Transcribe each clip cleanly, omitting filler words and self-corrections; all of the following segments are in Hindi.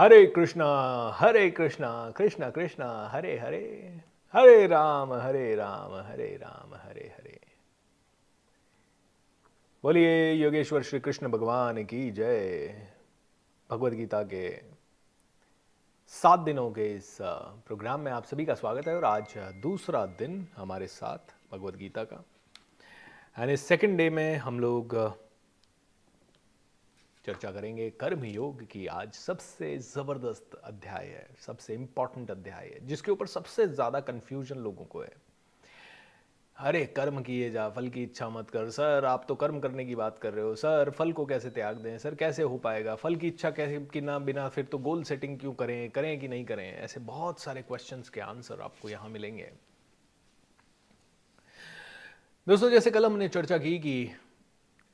हरे कृष्णा कृष्णा कृष्णा हरे हरे, हरे राम हरे राम हरे राम हरे हरे। बोलिए योगेश्वर श्री कृष्ण भगवान की जय। भगवत गीता के 7 दिनों के इस प्रोग्राम में आप सभी का स्वागत है और आज दूसरा दिन हमारे साथ भगवत गीता का। एंड इस सेकंड डे में हम लोग चर्चा करेंगे कर्म योग की। आज सबसे ज़बरदस्त अध्याय है, सबसे इंपॉर्टेंट अध्याय है, जिसके ऊपर सबसे ज़्यादा कंफ्यूजन लोगों को है। अरे कर्म किए जा, फल की इच्छा मत कर। सर आप तो कर्म करने की बात कर रहे हो, सर फल को कैसे त्याग दें, सर कैसे हो पाएगा, फल की इच्छा कैसे कि ना बिना, फिर तो गोल सेटिंग क्यों करें, करें कि नहीं करें। ऐसे बहुत सारे क्वेश्चंस के आंसर आपको यहाँ मिलेंगे। दोस्तों जैसे कल हमने चर्चा की कि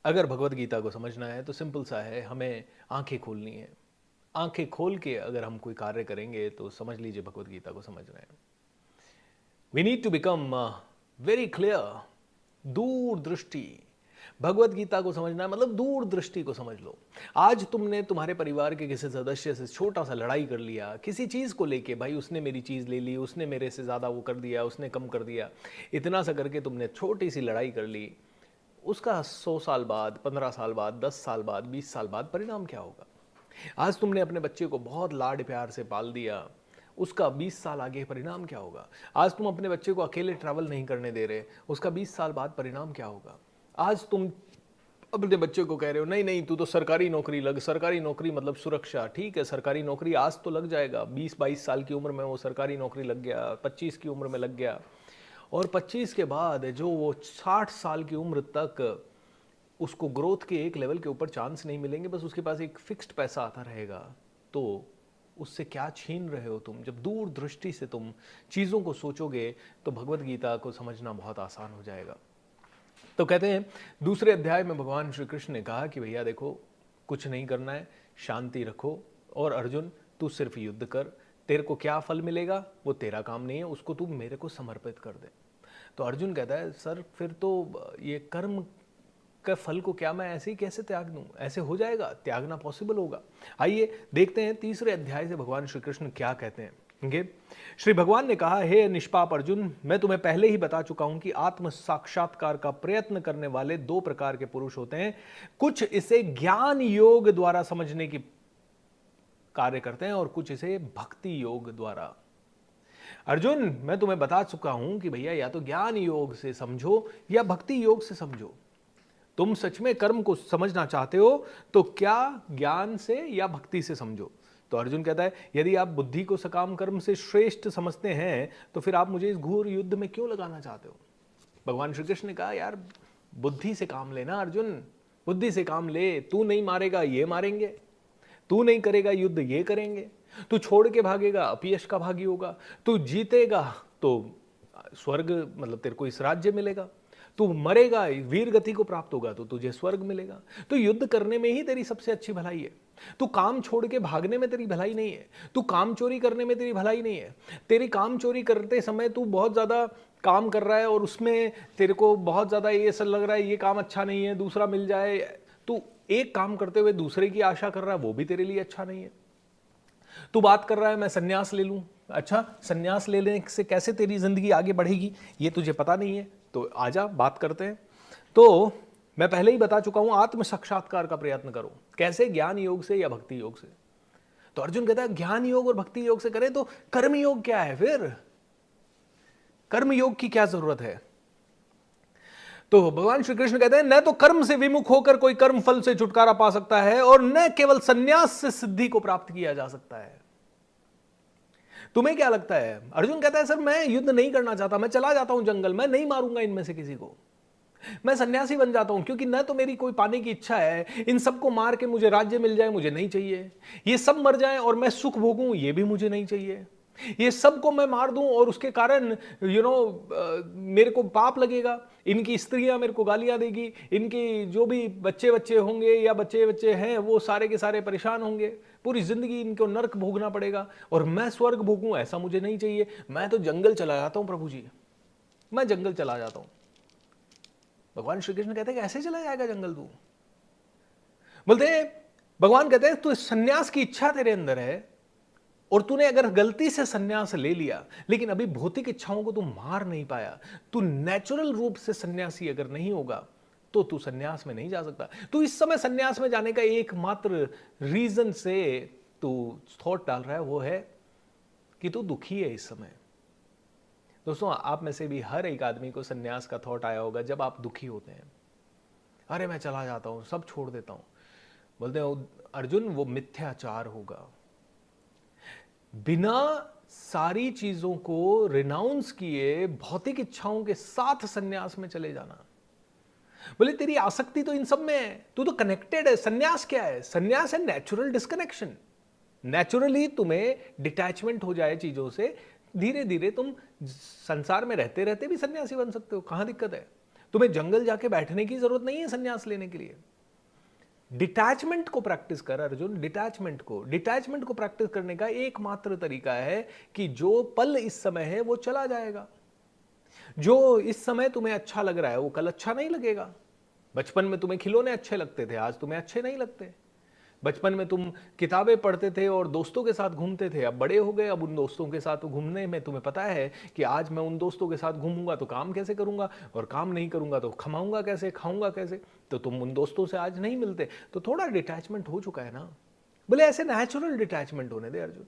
अगर भगवत गीता को समझना है तो सिंपल सा है, हमें आंखें खोलनी है। आंखें खोल के अगर हम कोई कार्य करेंगे तो समझ लीजिए भगवत गीता को समझ रहे हैं। We need to become very clear, दूरदृष्टि। भगवत गीता को समझना है मतलब दूरदृष्टि को समझ लो। आज तुमने तुम्हारे परिवार के किसी सदस्य से छोटा सा लड़ाई कर लिया किसी चीज़ को लेके, भाई उसने मेरी चीज़ ले ली, उसने मेरे से ज़्यादा वो कर दिया, उसने कम कर दिया, इतना सा करके तुमने छोटी सी लड़ाई कर ली। उसका 100 साल बाद, 15 साल बाद, 10 साल बाद, 20 साल बाद परिणाम क्या होगा। आज तुमने अपने बच्चे को बहुत लाड प्यार से पाल दिया, उसका 20 साल आगे परिणाम क्या होगा। आज तुम अपने बच्चे को अकेले ट्रैवल नहीं करने दे रहे, उसका 20 साल बाद परिणाम क्या होगा। आज तुम अपने बच्चे को कह रहे हो नहीं नहीं तू तो सरकारी नौकरी लग, सरकारी नौकरी मतलब सुरक्षा। ठीक है, सरकारी नौकरी आज तो लग जाएगा, 20-22 साल की उम्र में वो सरकारी नौकरी लग गया, 25 की उम्र में लग गया, और 25 के बाद जो वो 60 साल की उम्र तक उसको ग्रोथ के एक लेवल के ऊपर चांस नहीं मिलेंगे, बस उसके पास एक फिक्स्ड पैसा आता रहेगा। तो उससे क्या छीन रहे हो तुम। जब दूर दृष्टि से तुम चीज़ों को सोचोगे तो भगवत गीता को समझना बहुत आसान हो जाएगा। तो कहते हैं दूसरे अध्याय में भगवान श्री कृष्ण ने कहा कि भैया देखो कुछ नहीं करना है, शांति रखो, और अर्जुन तू सिर्फ युद्ध कर, तेरे को क्या फल मिलेगा वो तेरा काम नहीं है, उसको तू मेरे को समर्पित कर दे। तो अर्जुन कहता है सर फिर तो ये कर्म का फल को क्या मैं ऐसे ही कैसे त्याग दूं, ऐसे हो जाएगा, त्यागना पॉसिबल होगा। आइए देखते हैं तीसरे अध्याय से भगवान श्री कृष्ण क्या कहते हैं। श्री भगवान ने कहा, हे निष्पाप अर्जुन, मैं तुम्हें पहले ही बता चुका हूं कि आत्म साक्षात्कार का प्रयत्न करने वाले 2 प्रकार के पुरुष होते हैं। कुछ इसे ज्ञान योग द्वारा समझने की कार्य करते हैं और कुछ इसे भक्ति योग द्वारा। अर्जुन मैं तुम्हें बता चुका हूं कि भैया या तो ज्ञान योग से समझो या भक्ति योग से समझो। तुम सच में कर्म को समझना चाहते हो तो क्या ज्ञान से या भक्ति से समझो। तो अर्जुन कहता है यदि आप बुद्धि को सकाम कर्म से श्रेष्ठ समझते हैं तो फिर आप मुझे इस घोर युद्ध में क्यों लगाना चाहते हो। भगवान श्री कृष्ण ने कहा यार बुद्धि से काम लेना अर्जुन, बुद्धि से काम ले। तू नहीं मारेगा ये मारेंगे, तू नहीं करेगा युद्ध ये करेंगे, तू छोड़ के भागेगा अपयश का भागी होगा, तू जीतेगा तो स्वर्ग मतलब तेरे को इस राज्य मिलेगा, तू मरेगा वीर गति को प्राप्त होगा तो तुझे स्वर्ग मिलेगा। तो युद्ध करने में ही तेरी सबसे अच्छी भलाई है। तू काम छोड़ के भागने में तेरी भलाई नहीं है, तू काम चोरी करने में तेरी भलाई नहीं है। तेरी काम चोरी करते समय तू बहुत ज़्यादा काम कर रहा है और उसमें तेरे को बहुत ज़्यादा ये ऐसा लग रहा है ये काम अच्छा नहीं है, दूसरा मिल जाए। तू एक काम करते हुए दूसरे की आशा कर रहा है, वो भी तेरे लिए अच्छा नहीं है। तू बात कर रहा है मैं सन्यास ले लूं, अच्छा सन्यास ले लेने से कैसे तेरी जिंदगी आगे बढ़ेगी ये तुझे पता नहीं है, तो आजा बात करते हैं। तो मैं पहले ही बता चुका हूं आत्म साक्षात्कार का प्रयत्न करो। कैसे, ज्ञान योग से या भक्ति योग से। तो अर्जुन कहता है ज्ञान योग और भक्ति योग से करें तो कर्म योग क्या है, फिर कर्म योग की क्या जरूरत है। तो भगवान श्री कृष्ण कहते हैं न तो कर्म से विमुख होकर कोई कर्म फल से छुटकारा पा सकता है और न केवल सन्यास से सिद्धि को प्राप्त किया जा सकता है। तुम्हें क्या लगता है। अर्जुन कहता है सर मैं युद्ध नहीं करना चाहता, मैं चला जाता हूं जंगल, मैं नहीं मारूंगा इनमें से किसी को, मैं सन्यासी बन जाता हूं, क्योंकि न तो मेरी कोई पाने की इच्छा है, इन सबको मार के मुझे राज्य मिल जाए मुझे नहीं चाहिए, ये सब मर जाएं और मैं सुख भोगूं ये भी मुझे नहीं चाहिए, ये सबको मैं मार दूं और उसके कारण मेरे को पाप लगेगा, इनकी स्त्रियां मेरे को गालियां देगी, इनकी जो भी बच्चे बच्चे होंगे या बच्चे बच्चे हैं वो सारे के सारे परेशान होंगे, पूरी जिंदगी इनको नर्क भोगना पड़ेगा और मैं स्वर्ग भोगूं ऐसा मुझे नहीं चाहिए। मैं तो जंगल चला जाता हूं प्रभु जी, मैं जंगल चला जाता हूं। भगवान श्री कृष्ण कहते हैं कैसे चला जाएगा जंगल तू। बोलते हैं भगवान कहते हैं तू सन्यास की इच्छा तेरे अंदर है, और तूने अगर गलती से सन्यास ले लिया लेकिन अभी भौतिक इच्छाओं को तू मार नहीं पाया, तू नेचुरल रूप से सन्यासी अगर नहीं होगा तो तू सन्यास में नहीं जा सकता। तू इस समय सन्यास में जाने का एकमात्र रीजन से तू थॉट डाल रहा है वो है कि तू दुखी है इस समय। दोस्तों, आप में से भी हर एक आदमी को सन्यास का थॉट आया होगा जब आप दुखी होते हैं। अरे मैं चला जाता हूं, सब छोड़ देता हूं। बोलते हैं अर्जुन, वो मिथ्याचार होगा। बिना सारी चीजों को रिनाउंस किए भौतिक इच्छाओं के साथ सन्यास में चले जाना। बोले तेरी आसक्ति तो इन सब में है, तू तो कनेक्टेड है। सन्यास क्या है? सन्यास है नेचुरल डिस्कनेक्शन। नेचुरली तुम्हें डिटैचमेंट हो जाए चीजों से। धीरे धीरे तुम संसार में रहते रहते भी सन्यासी बन सकते हो, कहां दिक्कत है? तुम्हें जंगल जाके बैठने की जरूरत नहीं है सन्यास लेने के लिए। डिटैचमेंट को प्रैक्टिस कर अर्जुन। डिटैचमेंट को प्रैक्टिस करने का एकमात्र तरीका है कि जो पल इस समय है वो चला जाएगा। जो इस समय तुम्हें अच्छा लग रहा है वो कल अच्छा नहीं लगेगा। बचपन में तुम्हें खिलौने अच्छे लगते थे, आज तुम्हें अच्छे नहीं लगते। बचपन में तुम किताबें पढ़ते थे और दोस्तों के साथ घूमते थे, अब बड़े हो गए, अब उन दोस्तों के साथ घूमने में तुम्हें पता है कि आज मैं उन दोस्तों के साथ घूमूंगा तो काम कैसे करूंगा, और काम नहीं करूंगा तो कमाऊंगा कैसे, खाऊंगा कैसे। तो तुम उन दोस्तों से आज नहीं मिलते, तो थोड़ा डिटैचमेंट हो चुका है ना। बोले ऐसे नेचुरल डिटैचमेंट होने दे अर्जुन।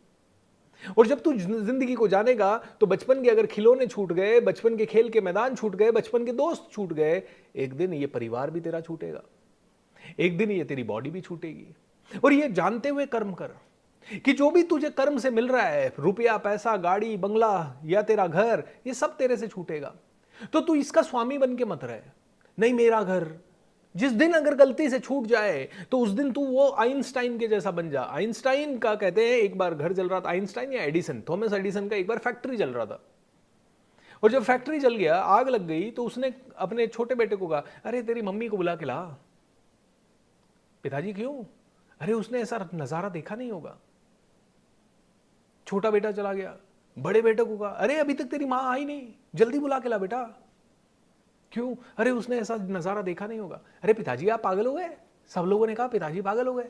और जब तू जिंदगी को जानेगा तो बचपन के अगर खिलौने छूट गए, बचपन के खेल के मैदान छूट गए, बचपन के दोस्त छूट गए, एक दिन ये परिवार भी तेरा छूटेगा, एक दिन ये तेरी बॉडी भी छूटेगी। और ये जानते हुए कर्म कर कि जो भी तुझे कर्म से मिल रहा है, रुपया, पैसा, गाड़ी, बंगला या तेरा घर, ये सब तेरे से छूटेगा। तो तू इसका स्वामी बन के मत रहे, नहीं मेरा घर। जिस दिन अगर गलती से छूट जाए तो उस दिन तू वो आइंस्टाइन के जैसा बन जा। आइंस्टाइन का कहते हैं एक बार घर जल रहा था, आइंस्टाइन या एडिसन, थॉमस एडिसन का एक बार फैक्ट्री जल रहा था। और जब फैक्ट्री जल गया, आग लग गई, तो उसने अपने छोटे बेटे को कहा, अरे तेरी मम्मी को बुला के ला। पिताजी क्यों? अरे उसने ऐसा नजारा देखा नहीं होगा। छोटा बेटा चला गया, बड़े बेटे को कहा, अरे अभी तक तेरी मां आई नहीं, जल्दी बुला के ला बेटा। क्यों? अरे उसने ऐसा नजारा देखा नहीं होगा। अरे पिताजी आप पागल हो गए? सब लोगों ने कहा पिताजी पागल हो गए।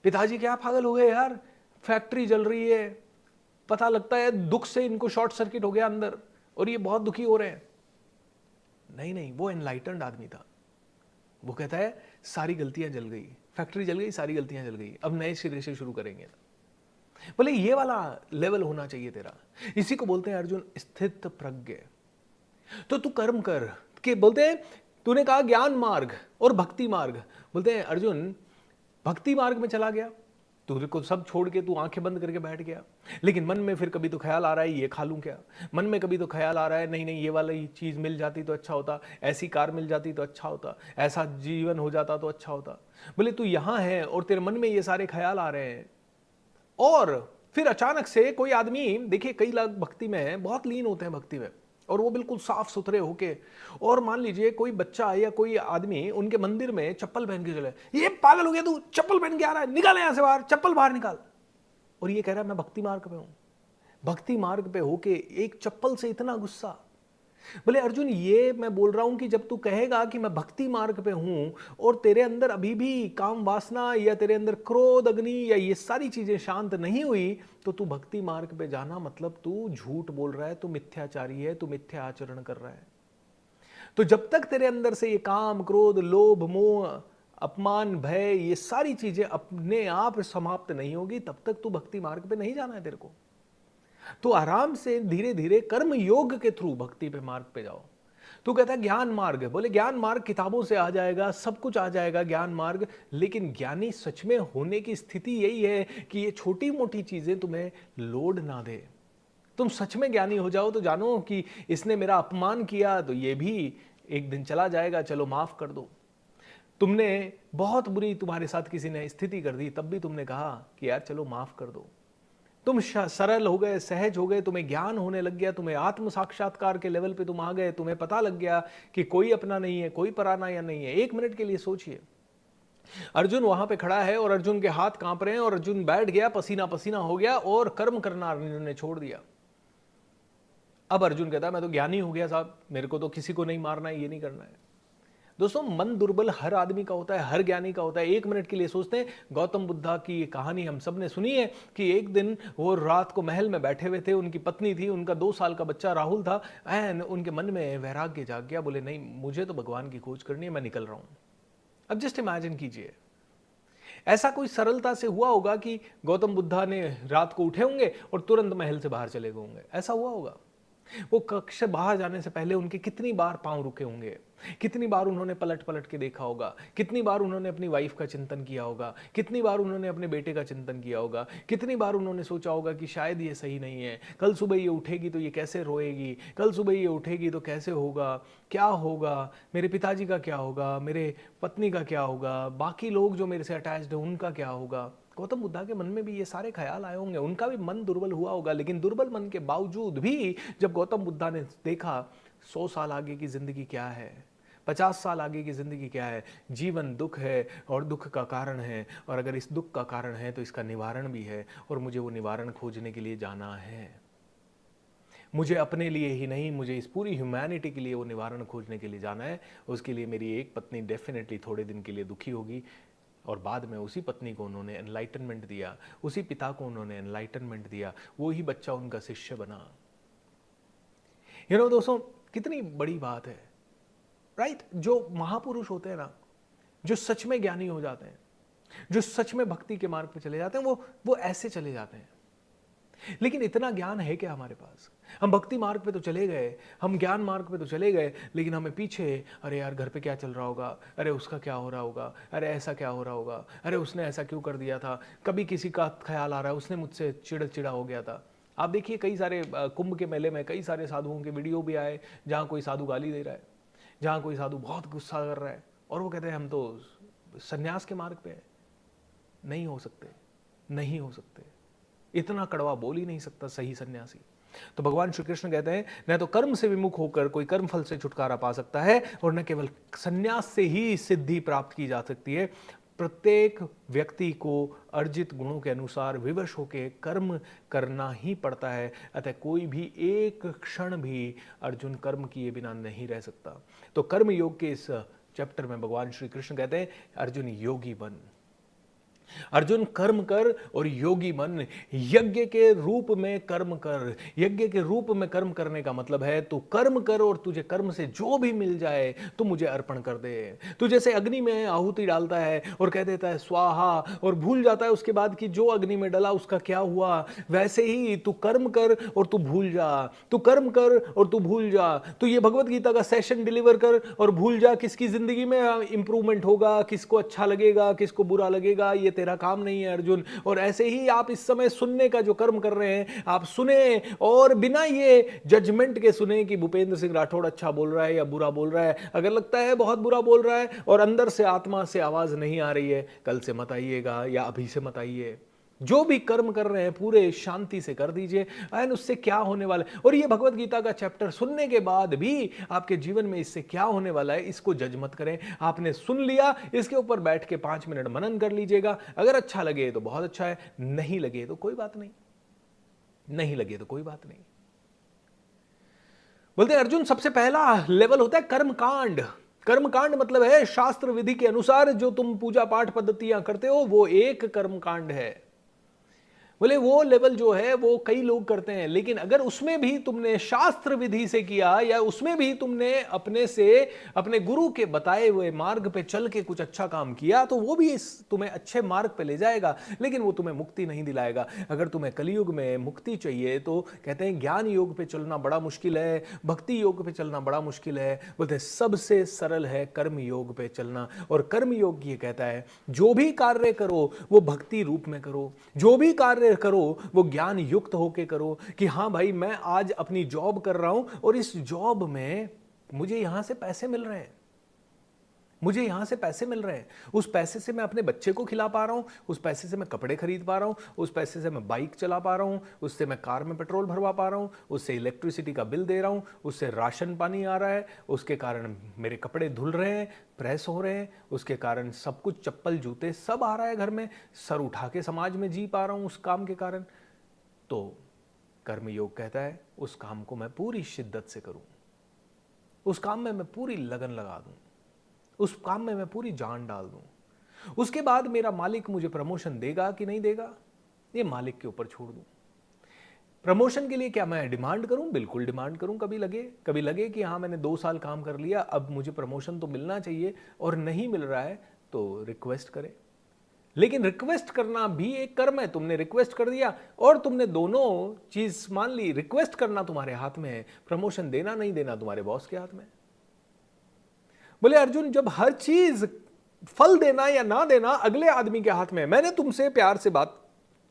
पिताजी क्या पागल हो गए यार, फैक्ट्री जल रही है, पता लगता है दुख से इनको शॉर्ट सर्किट हो गया अंदर और ये बहुत दुखी हो रहे हैं। नहीं नहीं, वो एनलाइटेंड आदमी था। वो कहता है सारी गलतियां जल गई, फैक्ट्री जल गई, सारी गलतियां जल गई, अब नए सिरे से शुरू करेंगे। बोले ये वाला लेवल होना चाहिए तेरा। इसी को बोलते हैं अर्जुन स्थित प्रज्ञ। तो तू कर्म कर के बोलते हैं, तूने कहा ज्ञान मार्ग और भक्ति मार्ग। बोलते हैं अर्जुन भक्ति मार्ग में चला गया, तुझे को सब छोड़ के तू आंखें बंद करके बैठ गया, लेकिन मन में फिर कभी तो ख्याल आ रहा है ये खा लूं क्या, मन में कभी तो ख्याल आ रहा है नहीं नहीं ये वाली चीज मिल जाती तो अच्छा होता, ऐसी कार मिल जाती तो अच्छा होता, ऐसा जीवन हो जाता तो अच्छा होता। बोले तू यहां है और तेरे मन में ये सारे ख्याल आ रहे हैं, और फिर अचानक से कोई आदमी, देखिए कई लोग भक्ति में है, बहुत लीन होते हैं भक्ति में, और वो बिल्कुल साफ सुथरे होके, और मान लीजिए कोई बच्चा या कोई आदमी उनके मंदिर में चप्पल पहन के चले, ये पागल हो गया तू, चप्पल पहन के आ रहा है, निकाल यहां से बाहर, चप्पल बाहर निकाल। और ये कह रहा है मैं भक्ति मार्ग पे हूं। भक्ति मार्ग पे होके एक चप्पल से इतना गुस्सा। बोले अर्जुन ये मैं बोल रहा हूं कि जब तू कहेगा कि मैं भक्ति मार्ग पे हूं और तेरे अंदर अभी भी काम वासना या तेरे अंदर क्रोध अग्नि या ये सारी चीजें शांत नहीं हुई, तो तू भक्ति मार्ग पे जाना मतलब तू झूठ बोल रहा है, तू मिथ्याचारी है, तू मिथ्या आचरण कर रहा है। तो जब तक तेरे अंदर से ये काम, क्रोध, लोभ, मोह, अपमान, भय, ये सारी चीजें अपने आप समाप्त नहीं होगी, तब तक तू भक्ति मार्ग पे नहीं जाना है तेरे को। तो आराम से धीरे धीरे कर्म योग के थ्रू भक्ति पे मार्ग पे जाओ। तू कहता है ज्ञान मार्ग, बोले ज्ञान मार्ग किताबों से आ जाएगा, सब कुछ आ जाएगा ज्ञान मार्ग, लेकिन ज्ञानी सच में होने की स्थिति यही है कि ये छोटी मोटी चीजें तुम्हें लोड ना दे। तुम सच में ज्ञानी हो जाओ तो जानो कि इसने मेरा अपमान किया तो ये भी एक दिन चला जाएगा, चलो माफ कर दो। तुमने बहुत बुरी तुम्हारे साथ किसी ने स्थिति कर दी, तब भी तुमने कहा कि यार चलो माफ कर दो। तुम सरल हो गए, सहज हो गए, तुम्हें ज्ञान होने लग गया, तुम्हें आत्म साक्षात्कार के लेवल पे तुम आ गए, तुम्हें पता लग गया कि कोई अपना नहीं है, कोई पराना या नहीं है। एक मिनट के लिए सोचिए, अर्जुन वहां पे खड़ा है और अर्जुन के हाथ कांप रहे हैं और अर्जुन बैठ गया, पसीना पसीना हो गया और कर्म करना अर्जुन ने छोड़ दिया। अब अर्जुन कहता है मैं तो ज्ञानी हो गया साहब, मेरे को तो किसी को नहीं मारना है, ये नहीं करना है। दोस्तों मन दुर्बल हर आदमी का होता है, हर ज्ञानी का होता है। एक मिनट के लिए सोचते हैं, गौतम बुद्धा की ये कहानी हम सब ने सुनी है कि एक दिन वो रात को महल में बैठे हुए थे, उनकी पत्नी थी, उनका 2 साल का बच्चा राहुल था, एंड उनके मन में वैराग्य जाग गया। बोले नहीं, मुझे तो भगवान की खोज करनी है, मैं निकल रहा हूं। अब जस्ट इमेजिन कीजिए, ऐसा कोई सरलता से हुआ होगा कि गौतम बुद्धा ने रात को उठे होंगे और तुरंत महल से बाहर चले गए होंगे? ऐसा हुआ होगा? वो कक्ष से बाहर जाने से पहले उनके कितनी बार पांव रुके होंगे, कितनी बार उन्होंने पलट पलट के देखा होगा, कितनी बार उन्होंने अपनी वाइफ का चिंतन किया होगा, कितनी बार उन्होंने अपने बेटे का चिंतन किया होगा, कितनी बार उन्होंने सोचा होगा कि शायद ये सही नहीं है, कल सुबह ये उठेगी तो ये कैसे रोएगी, कल सुबह ये उठेगी तो कैसे होगा, क्या होगा, मेरे पिताजी का क्या होगा, मेरे पत्नी का क्या होगा, बाकी लोग जो मेरे से अटैच्ड है उनका क्या होगा। गौतम बुद्धा के मन में भी ये सारे ख्याल आए होंगे, उनका भी मन दुर्बल हुआ होगा। लेकिन दुर्बल मन के बावजूद भी जब गौतम बुद्धा ने देखा 100 साल आगे की जिंदगी क्या है, 50 साल आगे की जिंदगी क्या है, जीवन दुख है और दुख का कारण है, और अगर इस दुख का कारण है तो इसका निवारण भी है, और मुझे वो निवारण खोजने के लिए जाना है। मुझे अपने लिए ही नहीं, मुझे इस पूरी ह्यूमैनिटी के लिए वो निवारण खोजने के लिए जाना है। उसके लिए मेरी एक पत्नी डेफिनेटली थोड़े दिन के लिए दुखी होगी, और बाद में उसी पत्नी को उन्होंने एनलाइटनमेंट दिया, उसी पिता को उन्होंने एनलाइटनमेंट दिया, वो ही बच्चा उनका शिष्य बना। दोस्तों, कितनी बड़ी बात है, राइट? जो महापुरुष होते हैं ना, जो सच में ज्ञानी हो जाते हैं, जो सच में भक्ति के मार्ग पे चले जाते हैं, वो ऐसे चले जाते हैं। लेकिन इतना ज्ञान है क्या हमारे पास? हम भक्ति मार्ग पे तो चले गए, हम ज्ञान मार्ग पे तो चले गए, लेकिन हमें पीछे, अरे यार घर पे क्या चल रहा होगा, अरे उसका क्या हो रहा होगा, अरे ऐसा क्या हो रहा होगा, अरे उसने ऐसा क्यों कर दिया था, कभी किसी का ख्याल आ रहा है उसने मुझसे चिड़ा हो गया था। आप देखिए, कई सारे कुंभ के मेले में कई सारे साधुओं के वीडियो भी आए, जहाँ कोई साधु गाली दे रहा है, जहाँ कोई साधु बहुत गुस्सा कर रहा है, और वो कहते हैं हम तो संन्यास के मार्ग पे हैं। नहीं हो सकते, नहीं हो सकते, इतना कड़वा बोल ही नहीं सकता सही सन्यासी। तो भगवान श्री कृष्ण कहते हैं, न तो कर्म से विमुख होकर कोई कर्म फल से छुटकारा पा सकता है, और न केवल सन्यास से ही सिद्धि प्राप्त की जा सकती है। प्रत्येक व्यक्ति को अर्जित गुणों के अनुसार विवश होकर कर्म करना ही पड़ता है। अतः कोई भी एक क्षण भी अर्जुन कर्म किए बिना नहीं रह सकता। तो कर्म योग के इस चैप्टर में भगवान श्री कृष्ण कहते हैं, अर्जुन योगी बन, अर्जुन कर्म कर और योगी बन, यज्ञ के रूप में कर्म कर। यज्ञ के रूप में कर्म करने का मतलब है तू कर्म कर, और तुझे कर्म से जो भी मिल जाए तो मुझे अर्पण कर दे। तू जैसे अग्नि में आहुति डालता है और कह देता है स्वाहा, और भूल जाता है उसके बाद कि जो अग्नि में डला उसका क्या हुआ, वैसे ही तू कर्म कर और तू भूल जा, तू कर्म कर और तू भूल जा। तू ये भगवत गीता का सेशन डिलीवर कर और भूल जा किसकी जिंदगी में इंप्रूवमेंट होगा, किसको अच्छा लगेगा, किसको बुरा लगेगा, ये तेरा काम नहीं है अर्जुन। और ऐसे ही आप इस समय सुनने का जो कर्म कर रहे हैं, आप सुने, और बिना ये जजमेंट के सुने कि भूपेंद्र सिंह राठौड़ अच्छा बोल रहा है या बुरा बोल रहा है। अगर लगता है बहुत बुरा बोल रहा है और अंदर से आत्मा से आवाज नहीं आ रही है, कल से मत आइएगा या अभी से मत आइए। जो भी कर्म कर रहे हैं पूरे शांति से कर दीजिए, एंड उससे क्या होने वाला है। और ये भगवत गीता का चैप्टर सुनने के बाद भी आपके जीवन में इससे क्या होने वाला है, इसको जज मत करें। आपने सुन लिया, इसके ऊपर बैठ के 5 मिनट मनन कर लीजिएगा। अगर अच्छा लगे तो बहुत अच्छा है, नहीं लगे तो कोई बात नहीं, नहीं लगे तो कोई बात नहीं। बोलते हैं अर्जुन, सबसे पहला लेवल होता है कर्मकांड। कर्मकांड मतलब है शास्त्र विधि के अनुसार जो तुम पूजा पाठ पद्धतियां करते हो, वो एक कर्मकांड है। बोले वो लेवल जो है वो कई लोग करते हैं, लेकिन अगर उसमें भी तुमने शास्त्र विधि से किया, या उसमें भी तुमने अपने से अपने गुरु के बताए हुए मार्ग पे चल के कुछ अच्छा काम किया, तो वो भी तुम्हें अच्छे मार्ग पे ले जाएगा, लेकिन वो तुम्हें मुक्ति नहीं दिलाएगा। अगर तुम्हें कलयुग में मुक्ति चाहिए तो कहते हैं ज्ञान योग पे चलना बड़ा मुश्किल है, भक्ति योग पे चलना बड़ा मुश्किल है। बोलते हैं सबसे सरल है कर्म योग पे चलना। और कर्म योग ये कहता है जो भी कार्य करो वो भक्ति रूप में करो, जो भी कार्य करो वो ज्ञान युक्त होके करो कि हाँ भाई, मैं आज अपनी जॉब कर रहा हूं और इस जॉब में मुझे यहां से पैसे मिल रहे हैं, मुझे यहां से पैसे मिल रहे हैं, उस पैसे से मैं अपने बच्चे को खिला पा रहा हूं, उस पैसे से मैं कपड़े खरीद पा रहा हूं, उस पैसे से मैं बाइक चला पा रहा हूं, उससे मैं कार में पेट्रोल भरवा पा रहा हूं, उससे इलेक्ट्रिसिटी का बिल दे रहा हूं, उससे राशन पानी आ रहा है, उसके कारण मेरे कपड़े धुल रहे हैं, प्रेस हो रहे हैं, उसके कारण सब कुछ चप्पल जूते सब आ रहा है घर में, सर उठा के समाज में जी पा रहा हूं उस काम के कारण। तो कर्मयोग कहता है उस काम को मैं पूरी शिद्दत से करूं, उस काम में मैं पूरी लगन लगा दूं, उस काम में मैं पूरी जान डाल दूं। उसके बाद मेरा मालिक मुझे प्रमोशन देगा कि नहीं देगा, ये मालिक के ऊपर छोड़ दूं। प्रमोशन के लिए क्या मैं डिमांड करूं? बिल्कुल डिमांड करूं। कभी लगे कि हाँ मैंने 2 साल काम कर लिया, अब मुझे प्रमोशन तो मिलना चाहिए और नहीं मिल रहा है, तो रिक्वेस्ट करें। लेकिन रिक्वेस्ट करना भी एक कर्म है। तुमने रिक्वेस्ट कर दिया और तुमने दोनों चीज मान ली। रिक्वेस्ट करना तुम्हारे हाथ में है, प्रमोशन देना नहीं देना तुम्हारे बॉस के हाथ में। बोले अर्जुन, जब हर चीज फल देना या ना देना अगले आदमी के हाथ में है। मैंने तुमसे प्यार से बात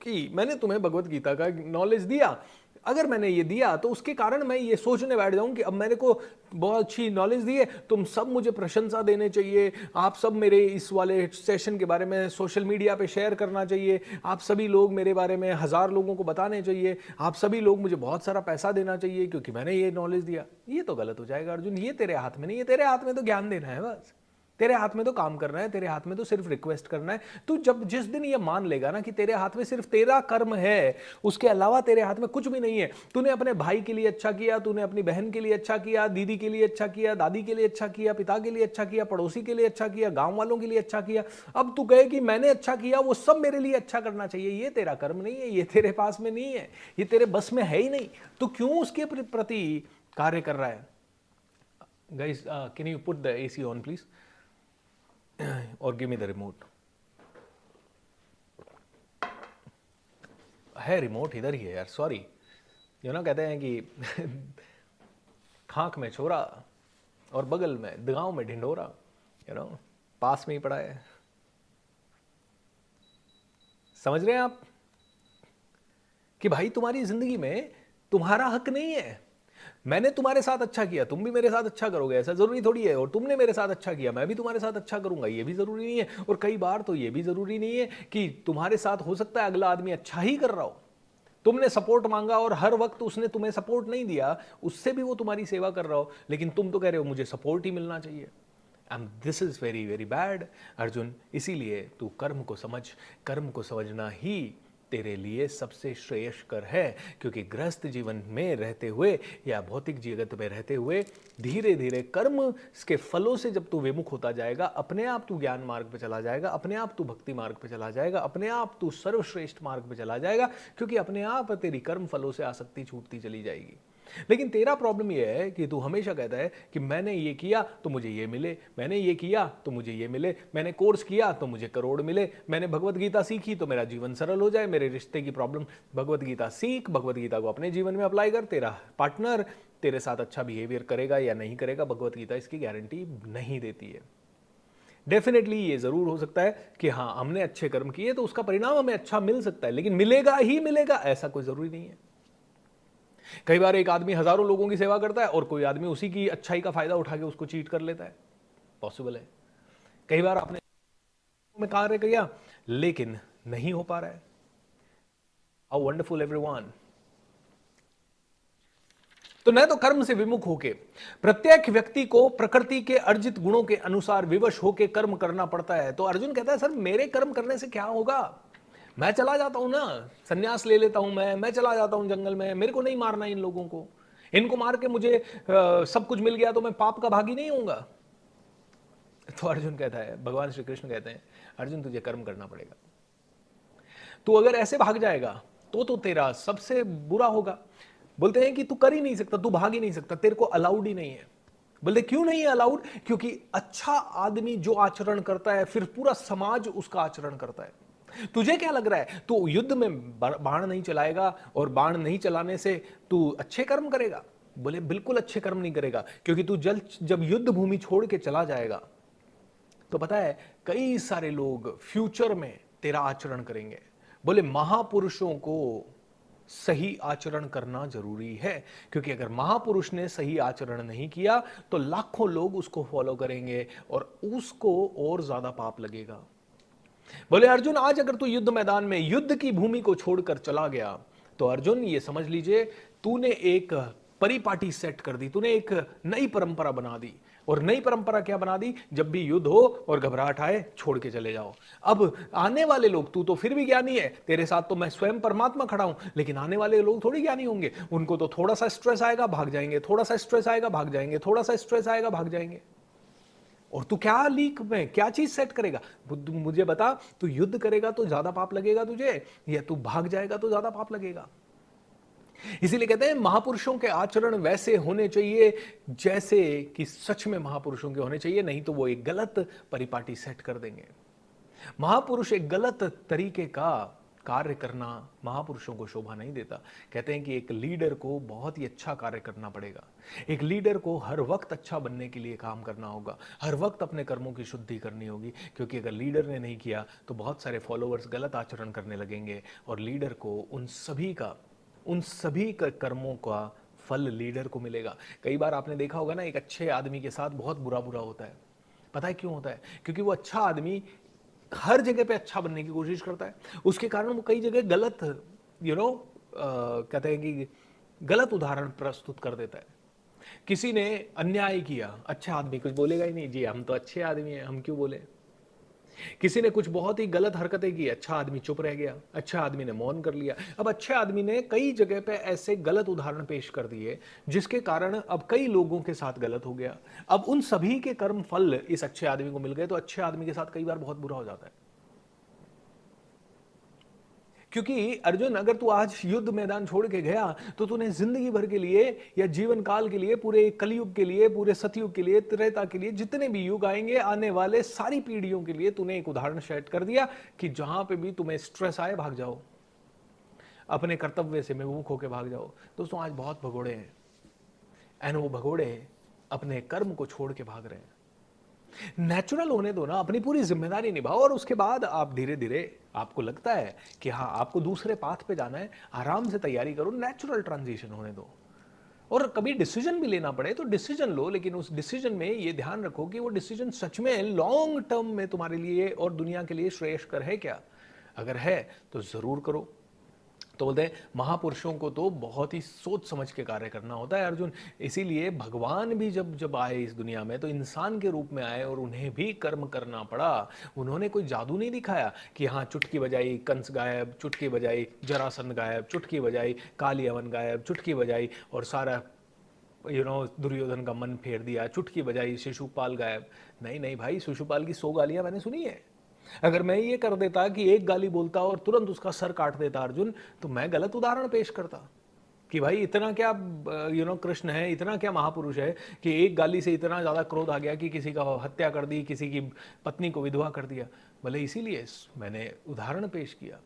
की, मैंने तुम्हें भगवत गीता का नॉलेज दिया। अगर मैंने ये दिया तो उसके कारण मैं ये सोचने बैठ जाऊं कि अब मैंने को बहुत अच्छी नॉलेज दी है, तुम सब मुझे प्रशंसा देने चाहिए, आप सब मेरे इस वाले सेशन के बारे में सोशल मीडिया पे शेयर करना चाहिए, आप सभी लोग मेरे बारे में 1000 लोगों को बताने चाहिए, आप सभी लोग मुझे बहुत सारा पैसा देना चाहिए क्योंकि मैंने ये नॉलेज दिया। ये तो गलत हो जाएगा अर्जुन, ये तेरे हाथ में नहीं है। तेरे हाथ में तो ज्ञान देना है, बस तेरे हाथ में तो काम करना है, तेरे हाथ में तो सिर्फ रिक्वेस्ट करना है। तू जिस दिन ये मान लेगा ना कि तेरे हाथ में सिर्फ तेरा कर्म है, उसके अलावा तेरे हाथ में कुछ भी नहीं है। तूने अपने भाई के लिए अच्छा किया, तूने अपनी बहन के लिए अच्छा किया, दीदी के लिए अच्छा किया, दादी के लिए अच्छा किया, पिता के लिए अच्छा किया, पड़ोसी के लिए अच्छा किया, गांव वालों के लिए अच्छा किया। अब तू कहे कि मैंने अच्छा किया, वो सब मेरे लिए अच्छा करना चाहिए, ये तेरा कर्म नहीं है, ये तेरे पास में नहीं है, ये तेरे बस में है ही नहीं। तो क्यों उसके प्रति कार्य कर रहा है? Guys, can you put the AC on please और गिव मी द रिमोट। है रिमोट इधर ही है यार, सॉरी। कहते हैं कि खाक में छोरा और बगल में गांव में ढिंढोरा, पास में ही पड़ा है। समझ रहे हैं आप कि भाई तुम्हारी जिंदगी में तुम्हारा हक नहीं है। मैंने तुम्हारे साथ अच्छा किया, तुम भी मेरे साथ अच्छा करोगे, ऐसा जरूरी थोड़ी है। और तुमने मेरे साथ अच्छा किया, मैं भी तुम्हारे साथ अच्छा करूंगा, ये भी जरूरी नहीं है। और कई बार तो ये भी जरूरी नहीं है कि तुम्हारे साथ हो सकता है अगला आदमी अच्छा ही कर रहा हो, तुमने सपोर्ट मांगा और हर वक्त उसने तुम्हें सपोर्ट नहीं दिया, उससे भी वो तुम्हारी सेवा कर रहा हो, लेकिन तुम तो कह रहे हो मुझे सपोर्ट ही मिलना चाहिए। And this is very very bad Arjun. इसीलिए तू कर्म को समझ, कर्म को समझना ही तेरे लिए सबसे श्रेयस्कर है। क्योंकि गृहस्थ जीवन में रहते हुए या भौतिक जगत में रहते हुए धीरे धीरे कर्म के फलों से जब तू विमुख होता जाएगा, अपने आप तू ज्ञान मार्ग पे चला जाएगा, अपने आप तू भक्ति मार्ग पे चला जाएगा, अपने आप तू सर्वश्रेष्ठ मार्ग पे चला जाएगा, क्योंकि अपने आप तेरी कर्म फलों से आसक्ति छूटती चली जाएगी। लेकिन तेरा प्रॉब्लम यह है कि तू हमेशा कहता है कि मैंने ये किया तो मुझे ये मिले, मैंने ये किया तो मुझे ये मिले, मैंने कोर्स किया तो मुझे करोड़ मिले, मैंने भगवत गीता सीखी तो मेरा जीवन सरल हो जाए, मेरे रिश्ते की प्रॉब्लम। भगवत गीता सीख, भगवत गीता को अपने जीवन में अप्लाई कर, तेरा पार्टनर तेरे साथ अच्छा बिहेवियर करेगा या नहीं करेगा, भगवत गीता इसकी गारंटी नहीं देती है। डेफिनेटली ये जरूर हो सकता है कि हाँ हमने अच्छे कर्म किए तो उसका परिणाम हमें अच्छा मिल सकता है, लेकिन मिलेगा ही मिलेगा ऐसा कोई जरूरी नहीं है। कई बार एक आदमी हजारों लोगों की सेवा करता है और कोई आदमी उसी की अच्छाई का फायदा उठा के उसको चीट कर लेता है, पॉसिबल है। कई बार आपने में कार्य किया लेकिन नहीं हो पा रहा है। How wonderful everyone. तो न तो कर्म से विमुख होके प्रत्येक व्यक्ति को प्रकृति के अर्जित गुणों के अनुसार विवश होके कर्म करना पड़ता है। तो अर्जुन कहता है सर मेरे कर्म करने से क्या होगा, मैं चला जाता हूं ना, सन्यास ले लेता हूं, मैं चला जाता हूं जंगल में, मेरे को नहीं मारना इन लोगों को, इनको मार के मुझे सब कुछ मिल गया तो मैं पाप का भागी नहीं होऊंगा। तो अर्जुन कहता है, भगवान श्री कृष्ण कहते हैं अर्जुन तुझे कर्म करना पड़ेगा। तू अगर ऐसे भाग जाएगा तो तेरा सबसे बुरा होगा। बोलते हैं कि तू कर ही नहीं सकता, तू भाग ही नहीं सकता, तेरे को अलाउड ही नहीं है। बोलते क्यों नहीं है अलाउड? क्योंकि अच्छा आदमी जो आचरण करता है फिर पूरा समाज उसका आचरण करता है। तुझे क्या लग रहा है तू युद्ध में बाण नहीं चलाएगा और बाण नहीं चलाने से तू अच्छे कर्म करेगा? बोले बिल्कुल अच्छे कर्म नहीं करेगा, क्योंकि तू जब युद्ध भूमि छोड़ के चला जाएगा तो पता है कई सारे लोग फ्यूचर में तेरा आचरण करेंगे। बोले महापुरुषों को सही आचरण करना जरूरी है, क्योंकि अगर महापुरुष ने सही आचरण नहीं किया तो लाखों लोग उसको फॉलो करेंगे और उसको और ज्यादा पाप लगेगा। बोले अर्जुन आज अगर तू युद्ध मैदान में युद्ध की भूमि को छोड़कर चला गया तो अर्जुन ये समझ लीजिए तूने एक परिपाटी सेट कर दी, तूने एक नई परंपरा बना दी। और नई परंपरा क्या बना दी? जब भी युद्ध हो और घबराहट आए छोड़ के चले जाओ। अब आने वाले लोग, तू तो फिर भी ज्ञानी है, तेरे साथ तो मैं स्वयं परमात्मा खड़ा हूं, लेकिन आने वाले लोग थोड़ी ज्ञानी होंगे। उनको तो थोड़ा सा स्ट्रेस आएगा भाग जाएंगे, थोड़ा सा स्ट्रेस आएगा भाग जाएंगे, थोड़ा सा स्ट्रेस आएगा भाग जाएंगे। और तू क्या लीक में क्या चीज सेट करेगा? मुझे बता, तू युद्ध करेगा तो ज्यादा पाप लगेगा तुझे, या तू भाग जाएगा तो ज्यादा पाप लगेगा? इसीलिए कहते हैं महापुरुषों के आचरण वैसे होने चाहिए जैसे कि सच में महापुरुषों के होने चाहिए, नहीं तो वो एक गलत परिपाटी सेट कर देंगे। महापुरुष एक गलत तरीके का कार्य करना महापुरुषों को शोभा नहीं देता। कहते हैं कि एक लीडर को बहुत ही अच्छा कार्य करना पड़ेगा। एक लीडर को हर वक्त अच्छा बनने के लिए काम करना होगा, हर वक्त अपने कर्मों की शुद्धि करनी होगी, क्योंकि अगर लीडर ने नहीं किया तो बहुत सारे फॉलोअर्स गलत आचरण करने लगेंगे और लीडर को उन सभी का कर्मों का फल लीडर को मिलेगा। कई बार आपने देखा होगा ना, एक अच्छे आदमी के साथ बहुत बुरा बुरा होता है। पता है क्यों होता है? क्योंकि वो अच्छा आदमी हर जगह पे अच्छा बनने की कोशिश करता है, उसके कारण वो कई जगह गलत कहते हैं कि गलत उदाहरण प्रस्तुत कर देता है। किसी ने अन्याय किया, अच्छा आदमी कुछ बोलेगा ही नहीं, जी हम तो अच्छे आदमी हैं, हम क्यों बोले। किसी ने कुछ बहुत ही गलत हरकतें की, अच्छा आदमी चुप रह गया, अच्छा आदमी ने मौन कर लिया। अब अच्छे आदमी ने कई जगह पे ऐसे गलत उदाहरण पेश कर दिए जिसके कारण अब कई लोगों के साथ गलत हो गया। अब उन सभी के कर्म फल इस अच्छे आदमी को मिल गए, तो अच्छे आदमी के साथ कई बार बहुत बुरा हो जाता है। क्योंकि अर्जुन, अगर तू आज युद्ध मैदान छोड़ के गया तो तूने जिंदगी भर के लिए या जीवन काल के लिए, पूरे कलयुग के लिए, पूरे सतयुग के लिए, त्रेता के लिए, जितने भी युग आएंगे आने वाले सारी पीढ़ियों के लिए तूने एक उदाहरण सेट कर दिया कि जहां पे भी तुम्हें स्ट्रेस आए भाग जाओ, अपने कर्तव्य से विमुख होकर भाग जाओ। दोस्तों आज बहुत भगोड़े हैं, एंड वो भगोड़े अपने कर्म को छोड़ के भाग रहे हैं। नेचुरल होने दो ना, अपनी पूरी जिम्मेदारी निभाओ, और उसके बाद आप धीरे धीरे, आपको लगता है कि हाँ आपको दूसरे पाथ पे जाना है, आराम से तैयारी करो, नेचुरल ट्रांजिशन होने दो। और कभी डिसीजन भी लेना पड़े तो डिसीजन लो, लेकिन उस डिसीजन में ये ध्यान रखो कि वो डिसीजन सच में लॉन्ग टर्म में तुम्हारे लिए और दुनिया के लिए श्रेयस्कर है क्या। अगर है तो जरूर करो। तो बोलते हैं महापुरुषों को तो बहुत ही सोच समझ के कार्य करना होता है अर्जुन। इसीलिए भगवान भी जब जब आए इस दुनिया में तो इंसान के रूप में आए और उन्हें भी कर्म करना पड़ा। उन्होंने कोई जादू नहीं दिखाया कि हाँ चुटकी बजाई कंस गायब, चुटकी बजाई जरासंध गायब, चुटकी बजाई काली अवन गायब, चुटकी बजाई और सारा दुर्योधन का मन फेर दिया, चुटकी बजाई शिशुपाल गायब। नहीं नहीं भाई, शिशुपाल की 100 गालियां मैंने सुनी है। अगर मैं ये कर देता कि एक गाली बोलता और तुरंत उसका सर काट देता अर्जुन, तो मैं गलत उदाहरण पेश करता कि भाई इतना क्या कृष्ण है, इतना क्या महापुरुष है कि एक गाली से इतना ज्यादा क्रोध आ गया कि किसी का हत्या कर दी, किसी की पत्नी को विधवा कर दिया। भले इसीलिए मैंने उदाहरण पेश किया।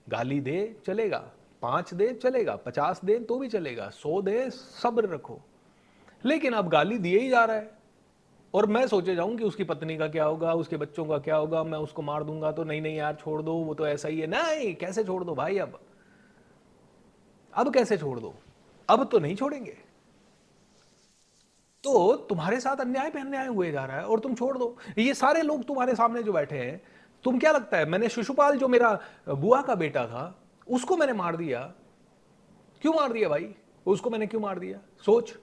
गाली दे चलेगा, 5 दे चलेगा, 50 दे तो भी चलेगा, 100 दे सब्र रखो। लेकिन अब गाली दिए ही जा रहा है और मैं सोचे जाऊं कि उसकी पत्नी का क्या होगा, उसके बच्चों का क्या होगा, मैं उसको मार दूंगा तो नहीं नहीं यार छोड़ दो, वो तो ऐसा ही है। नहीं, कैसे छोड़ दो भाई, अब कैसे छोड़ दो, अब तो नहीं छोड़ेंगे। तो तुम्हारे साथ अन्याय पे अन्याय हुए जा रहा है और तुम छोड़ दो। ये सारे लोग तुम्हारे सामने जो बैठे हैं, तुम क्या लगता है मैंने शिशुपाल जो मेरा बुआ का बेटा था उसको मैंने मार दिया? क्यों मार दिया भाई, उसको मैंने क्यों मार दिया? सोच।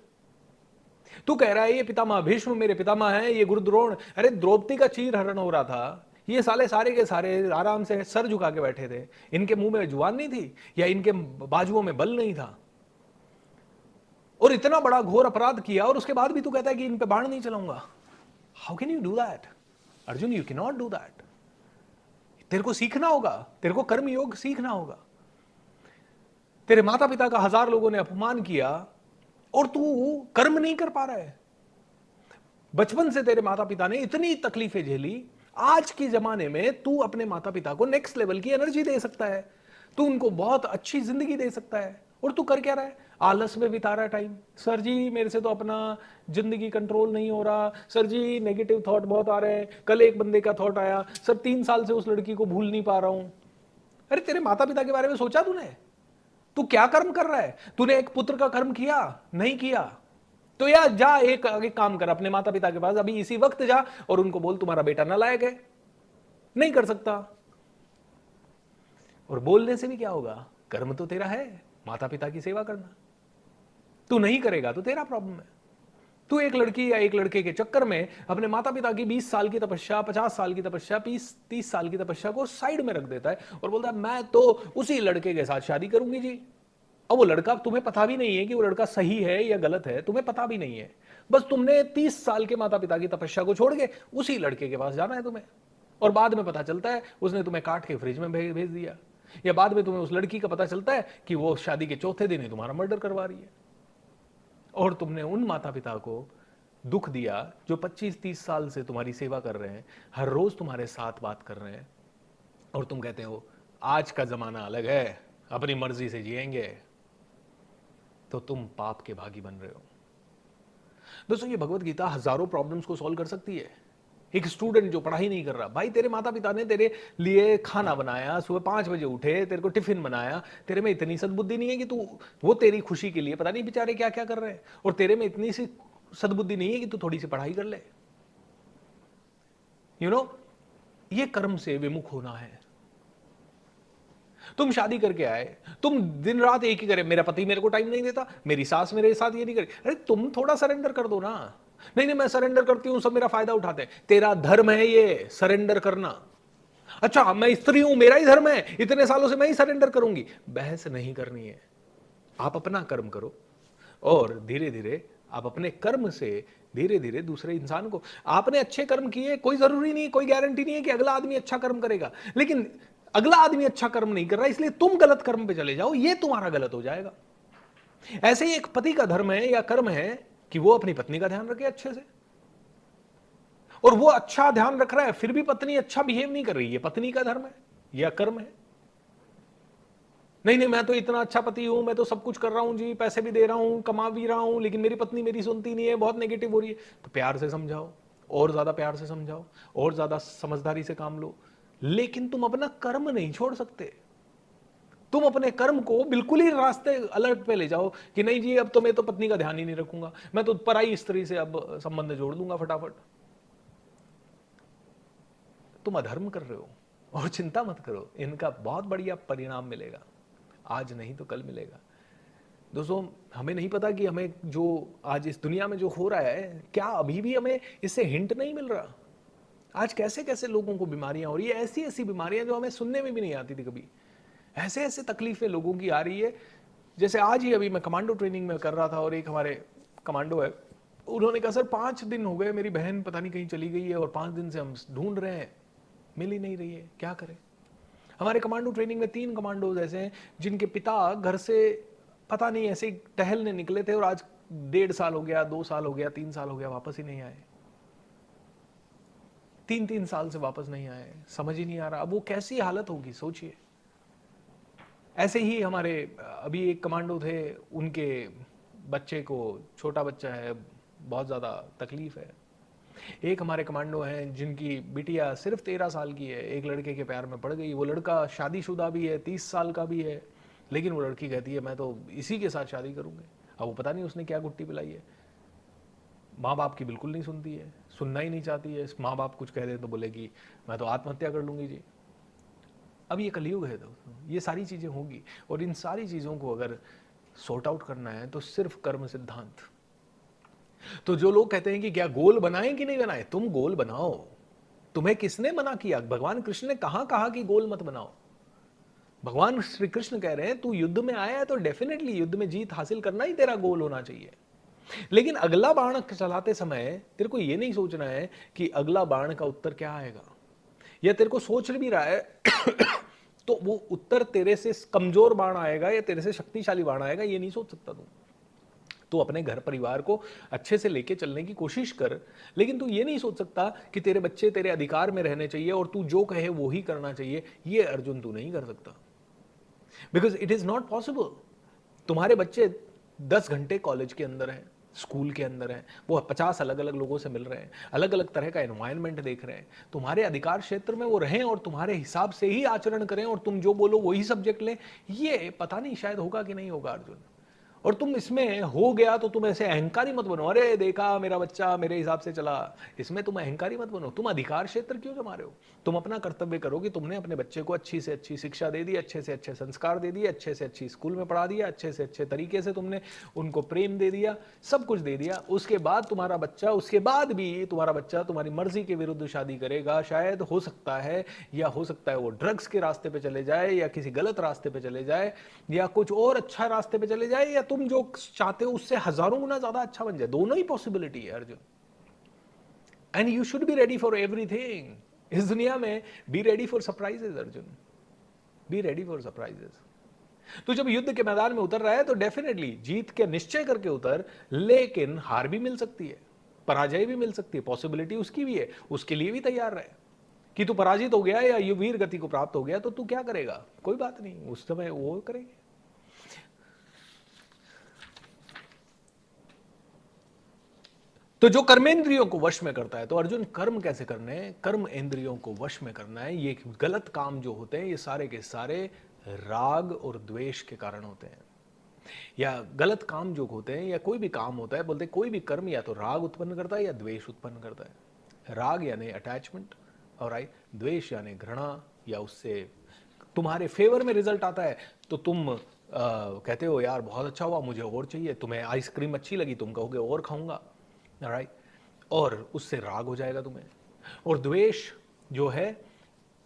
तू कह रहा है ये पितामह भीष्म मेरे पितामह हैं, ये गुरु द्रोण, अरे द्रौपदी का चीर हरण हो रहा था, ये सारे के सारे आराम से सर झुका के बैठे थे। इनके मुंह में जुबान नहीं थी या इनके बाजुओं में बल नहीं था? और इतना बड़ा घोर अपराध किया और उसके बाद भी तू कहता है कि इन पे बाण नहीं चलाऊंगा। How can you do that Arjun? You can not do that. तेरे को सीखना होगा, तेरे को कर्म योग सीखना होगा। तेरे माता पिता का 1000 लोगों ने अपमान किया और तू कर्म नहीं कर पा रहा है। बचपन से तेरे माता पिता ने इतनी तकलीफें झेली, आज के जमाने में तू अपने माता पिता को नेक्स्ट लेवल की एनर्जी दे सकता है, तू उनको बहुत अच्छी जिंदगी दे सकता है, और तू कर क्या रहा है? आलस में बिता रहा है टाइम। सर जी मेरे से तो अपना जिंदगी कंट्रोल नहीं हो रहा, सर जी नेगेटिव थॉट बहुत आ रहे हैं, कल एक बंदे का थॉट आया, सर 3 साल से उस लड़की को भूल नहीं पा रहा हूं। अरे तेरे माता पिता के बारे में सोचा तूने? तू क्या कर्म कर रहा है? तूने एक पुत्र का कर्म किया? नहीं किया। तो यार जा, एक काम कर, अपने माता पिता के पास अभी इसी वक्त जा और उनको बोल तुम्हारा बेटा नालायक है, नहीं कर सकता। और बोलने से भी क्या होगा? कर्म तो तेरा है, माता पिता की सेवा करना। तू नहीं करेगा तो तेरा प्रॉब्लम है। तू एक लड़की या एक लड़के के चक्कर में अपने माता पिता की 20 साल की तपस्या, 50 साल की तपस्या, 30 साल की तपस्या को साइड में रख देता है और बोलता है मैं तो उसी लड़के के साथ शादी करूंगी जी। अब वो लड़का, तुम्हें पता भी नहीं है कि वो लड़का सही है या गलत है, तुम्हें पता भी नहीं है, बस तुमने 30 साल के माता पिता की तपस्या को छोड़ के उसी लड़के के पास जाना है तुम्हें, और बाद में पता चलता है उसने तुम्हें काट के फ्रिज में भेज दिया, या बाद में तुम्हें उस लड़की का पता चलता है कि वो शादी के चौथे दिन ही तुम्हारा मर्डर करवा रही है, और तुमने उन माता पिता को दुख दिया जो 25-30 साल से तुम्हारी सेवा कर रहे हैं, हर रोज तुम्हारे साथ बात कर रहे हैं, और तुम कहते हो आज का जमाना अलग है, अपनी मर्जी से जिएंगे, तो तुम पाप के भागी बन रहे हो। दोस्तों, ये भगवत गीता हजारों प्रॉब्लम्स को सॉल्व कर सकती है। एक स्टूडेंट जो पढ़ाई नहीं कर रहा, भाई तेरे माता पिता ने तेरे लिए खाना बनाया, सुबह 5 बजे उठे, तेरे को टिफिन बनाया, तेरे में इतनी सद्बुद्धि नहीं है कि तू, वो तेरी खुशी के लिए पता नहीं बेचारे क्या क्या कर रहे हैं, और तेरे में इतनी सी सद्बुद्धि नहीं है कि तू थोड़ी सी पढ़ाई कर ले। यू नो, ये कर्म से विमुख होना है। तुम शादी करके आए, तुम दिन रात एक ही करे, मेरा पति मेरे को टाइम नहीं देता, मेरी सास मेरे साथ ये नहीं करे, अरे तुम थोड़ा सरेंडर कर दो ना। नहीं नहीं, मैं सरेंडर करती हूं, सब मेरा फायदा उठाते हैं। तेरा धर्म है ये सरेंडर करना। अच्छा, मैं स्त्री हूं, मेरा ही धर्म है, इतने सालों से मैं ही सरेंडर करूंगी। बहस नहीं करनी है। आप अपना कर्म करो, और धीरे धीरे आप अपने कर्म से धीरे धीरे दूसरे इंसान को, आपने अच्छे कर्म किए, कोई जरूरी नहीं, कोई गारंटी नहीं है कि अगला आदमी अच्छा कर्म करेगा, लेकिन अगला आदमी अच्छा कर्म नहीं कर रहा, इसलिए तुम गलत कर्म पे चले जाओ, ये तुम्हारा गलत हो जाएगा। ऐसे ही एक पति का धर्म है या कर्म है कि वो अपनी पत्नी का ध्यान रखे अच्छे से, और वो अच्छा ध्यान रख रहा है, फिर भी पत्नी अच्छा बिहेव नहीं कर रही है, पत्नी का धर्म है या कर्म है। नहीं नहीं, मैं तो इतना अच्छा पति हूं, मैं तो सब कुछ कर रहा हूं जी, पैसे भी दे रहा हूं, कमा भी रहा हूं, लेकिन मेरी पत्नी मेरी सुनती नहीं है, बहुत नेगेटिव हो रही है। तो प्यार से समझाओ, और ज्यादा प्यार से समझाओ, और ज्यादा समझदारी से काम लो, लेकिन तुम अपना कर्म नहीं छोड़ सकते। तुम अपने कर्म को बिल्कुल ही रास्ते अलर्ट पे ले जाओ कि नहीं जी, अब तो मैं तो पत्नी का ध्यान ही नहीं रखूंगा, मैं तो पराई स्त्री से अब संबंध जोड़ दूंगा फटाफट। तुम अधर्म कर रहे हो, और चिंता मत करो, इनका बहुत बढ़िया परिणाम मिलेगा, आज नहीं तो कल मिलेगा। दोस्तों, हमें नहीं पता कि हमें जो आज इस दुनिया में जो हो रहा है, क्या अभी भी हमें इससे हिंट नहीं मिल रहा? आज कैसे कैसे लोगों को बीमारियां हो रही है, ऐसी ऐसी बीमारियां जो हमें सुनने में भी नहीं आती थी कभी, ऐसे ऐसे तकलीफें लोगों की आ रही है। जैसे आज ही अभी मैं कमांडो ट्रेनिंग में कर रहा था, और एक हमारे कमांडो है, उन्होंने कहा सर 5 दिन हो गए, मेरी बहन पता नहीं कहीं चली गई है, और 5 दिन से हम ढूंढ रहे हैं, मिल ही नहीं रही है, क्या करें। हमारे कमांडो ट्रेनिंग में 3 कमांडोज ऐसे हैं जिनके पिता घर से पता नहीं ऐसे ही टहलने निकले थे, और आज 1.5 साल हो गया, 2 साल हो गया, 3 साल हो गया, वापस ही नहीं आए। 3-3 साल से वापस नहीं आए, समझ ही नहीं आ रहा अब वो कैसी हालत होगी, सोचिए। ऐसे ही हमारे अभी एक कमांडो थे, उनके बच्चे को, छोटा बच्चा है, बहुत ज़्यादा तकलीफ है। एक हमारे कमांडो हैं जिनकी बिटिया सिर्फ 13 साल की है, एक लड़के के प्यार में पड़ गई। वो लड़का शादीशुदा भी है, 30 साल का भी है, लेकिन वो लड़की कहती है मैं तो इसी के साथ शादी करूंगी। अब वो पता नहीं उसने क्या गुट्टी पिलाई है, माँ बाप की बिल्कुल नहीं सुनती है, सुनना ही नहीं चाहती है। माँ बाप कुछ कह दे तो बोलेगी मैं तो आत्महत्या कर लूंगी जी। अब ये कलयुग है दोस्तों, ये सारी चीज़ें होंगी, और इन सारी चीज़ों को अगर सॉर्ट आउट करना है तो सिर्फ कर्म सिद्धांत। तो जो लोग कहते हैं कि क्या गोल बनाएं कि नहीं बनाएं, तुम गोल बनाओ। तुम्हें किसने मना किया? भगवान कृष्ण ने कहां कहा कि गोल मत बनाओ? भगवान श्री कृष्ण कह रहे हैं तू युद्ध में आया है तो डेफिनेटली युद्ध में जीत हासिल करना ही तेरा गोल होना चाहिए, लेकिन अगला बाण चलाते समय तेरे को ये नहीं सोचना है कि अगला बाण का उत्तर क्या आएगा, या तेरे को सोच भी रहा है तो वो उत्तर तेरे से कमजोर बाण आएगा या तेरे से शक्तिशाली बाण आएगा, ये नहीं सोच सकता तू। तो अपने घर परिवार को अच्छे से लेके चलने की कोशिश कर, लेकिन तू ये नहीं सोच सकता कि तेरे बच्चे तेरे अधिकार में रहने चाहिए और तू जो कहे वो ही करना चाहिए। ये अर्जुन तू नहीं कर सकता, because it is not possible. तुम्हारे बच्चे 10 घंटे कॉलेज के अंदर हैं, स्कूल के अंदर हैं, वो 50 अलग अलग लोगों से मिल रहे हैं, अलग अलग तरह का एनवायरनमेंट देख रहे हैं। तुम्हारे अधिकार क्षेत्र में वो रहें और तुम्हारे हिसाब से ही आचरण करें और तुम जो बोलो वही सब्जेक्ट लें, ये पता नहीं शायद होगा कि नहीं होगा अर्जुन। और तुम इसमें हो गया तो तुम ऐसे अहंकारी मत बनो, अरे देखा मेरा बच्चा मेरे हिसाब से चला। इसमें तुम अहंकारी मत बनो, तुम अधिकार क्षेत्र क्यों जमा रहे हो? तुम अपना कर्तव्य करो कि तुमने अपने बच्चे को अच्छी से अच्छी शिक्षा दे दी, अच्छे से अच्छे संस्कार दे दिए, अच्छे से अच्छी स्कूल में पढ़ा दिया, अच्छे से अच्छे तरीके से तुमने उनको प्रेम दे दिया, सब कुछ दे दिया। उसके बाद तुम्हारा बच्चा, उसके बाद भी तुम्हारा बच्चा तुम्हारी मर्जी के विरुद्ध शादी करेगा, शायद हो सकता है, या हो सकता है वो ड्रग्स के रास्ते पे चले जाए, या किसी गलत रास्ते पे चले जाए, या कुछ और अच्छा रास्ते पे चले जाए, या तुम जो चाहते हो उससे हजारों गुना ज्यादा अच्छा बन जाए। दोनों ही पॉसिबिलिटी है Arjun. And you should be ready for everything. इस दुनिया में be ready for surprises Arjun, be ready for surprises. तो जब युद्ध के मैदान में उतर रहा है तो डेफिनेटली जीत के निश्चय करके उतर, लेकिन हार भी मिल सकती है, पराजय भी मिल सकती है, पॉसिबिलिटी उसकी भी है, उसके लिए भी तैयार रहे कि तू पराजित हो गया या यु वीर गति को प्राप्त हो गया तो तू क्या करेगा, कोई बात नहीं, उस समय वो करेंगे। तो जो कर्मेंद्रियों को वश में करता है, तो अर्जुन कर्म कैसे करने हैं? कर्म इंद्रियों को वश में करना है। ये गलत काम जो होते हैं ये सारे के सारे राग और द्वेष के कारण होते हैं। या गलत काम जो होते हैं या कोई भी काम होता है, बोलते हैं कोई भी कर्म या तो राग उत्पन्न करता है या द्वेष उत्पन्न करता है। राग यानी अटैचमेंट, और द्वेष यानी घृणा, या उससे तुम्हारे फेवर में रिजल्ट आता है तो तुम कहते हो यार बहुत अच्छा हुआ, मुझे और चाहिए। तुम्हें आइसक्रीम अच्छी लगी, तुम कहोगे और खाऊंगा, राइट, और उससे राग हो जाएगा तुम्हें। और द्वेष जो है,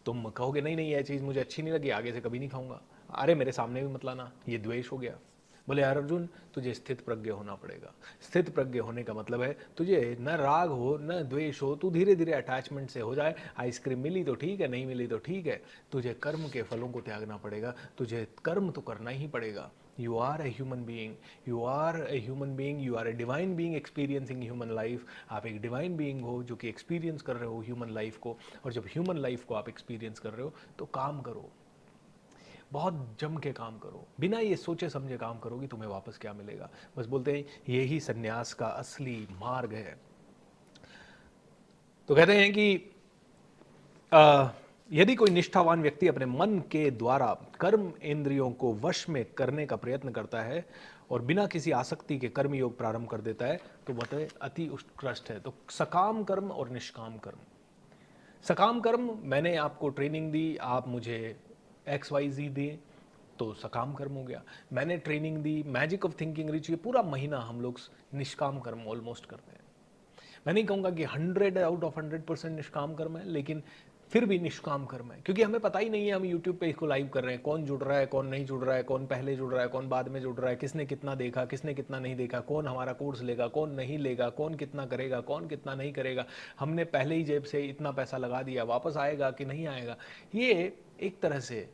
तुम कहोगे नहीं नहीं, यह चीज़ मुझे अच्छी नहीं लगी, आगे से कभी नहीं खाऊंगा, अरे मेरे सामने भी मत लाना, ये द्वेष हो गया। बोले यार अर्जुन, तुझे स्थित प्रज्ञ होना पड़ेगा। स्थित प्रज्ञ होने का मतलब है तुझे न राग हो न द्वेष हो, तू धीरे धीरे अटैचमेंट से हो जाए। आइसक्रीम मिली तो ठीक है, नहीं मिली तो ठीक है, तुझे कर्म के फलों को त्यागना पड़ेगा, तुझे कर्म तो करना ही पड़ेगा। You are a human being, you are a human being, you are a divine being experiencing human life। आप एक divine being हो जो कि experience कर रहे हो human life को, और जब human life को आप experience कर रहे हो तो काम करो, बहुत जम के काम करो, बिना ये सोचे समझे काम करो कि तुम्हें वापस क्या मिलेगा। बस बोलते हैं यही सन्यास का असली मार्ग है। तो कहते हैं कि यदि कोई निष्ठावान व्यक्ति अपने मन के द्वारा कर्म इंद्रियों को वश में करने का प्रयत्न करता है और बिना किसी आसक्ति के कर्म योग प्रारंभ कर देता है तो वह अति उत्कृष्ट है। तो सकाम कर्म और निष्काम कर्म। सकाम कर्म, मैंने आपको ट्रेनिंग दी, आप मुझे XYZ दिए तो सकाम कर्म हो गया। मैंने training the, magic of thinking rich, ये पूरा महीना हम लोग निष्काम कर्म ऑलमोस्ट करते हैं। मैं नहीं कहूँगा कि 100 आउट ऑफ 100% निष्काम कर्म है, लेकिन फिर भी निष्काम कर्म है, क्योंकि हमें पता ही नहीं है हम YouTube पे इसको लाइव कर रहे हैं, कौन जुड़ रहा है कौन नहीं जुड़ रहा है, कौन पहले जुड़ रहा है कौन बाद में जुड़ रहा है, किसने कितना देखा किसने कितना नहीं देखा, कौन हमारा कोर्स लेगा कौन नहीं लेगा, कौन कितना करेगा कौन कितना नहीं करेगा, हमने पहले ही जेब से इतना पैसा लगा दिया, वापस आएगा कि नहीं आएगा। ये एक तरह से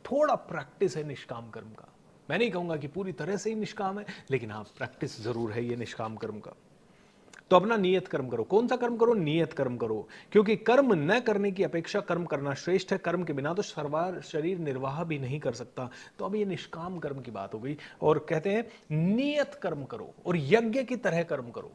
थोड़ा प्रैक्टिस है निष्काम कर्म का। मैं नहीं कहूँगा कि पूरी तरह से ही निष्काम है, लेकिन हाँ प्रैक्टिस जरूर है ये निष्काम कर्म का। तो अपना नियत कर्म करो। कौन सा कर्म करो? नियत कर्म करो, क्योंकि कर्म न करने की अपेक्षा कर्म करना श्रेष्ठ है। कर्म के बिना तो शरीर निर्वाह भी नहीं कर सकता। तो अब ये निष्काम कर्म की बात हो गई, और कहते हैं नियत कर्म करो और यज्ञ की तरह कर्म करो।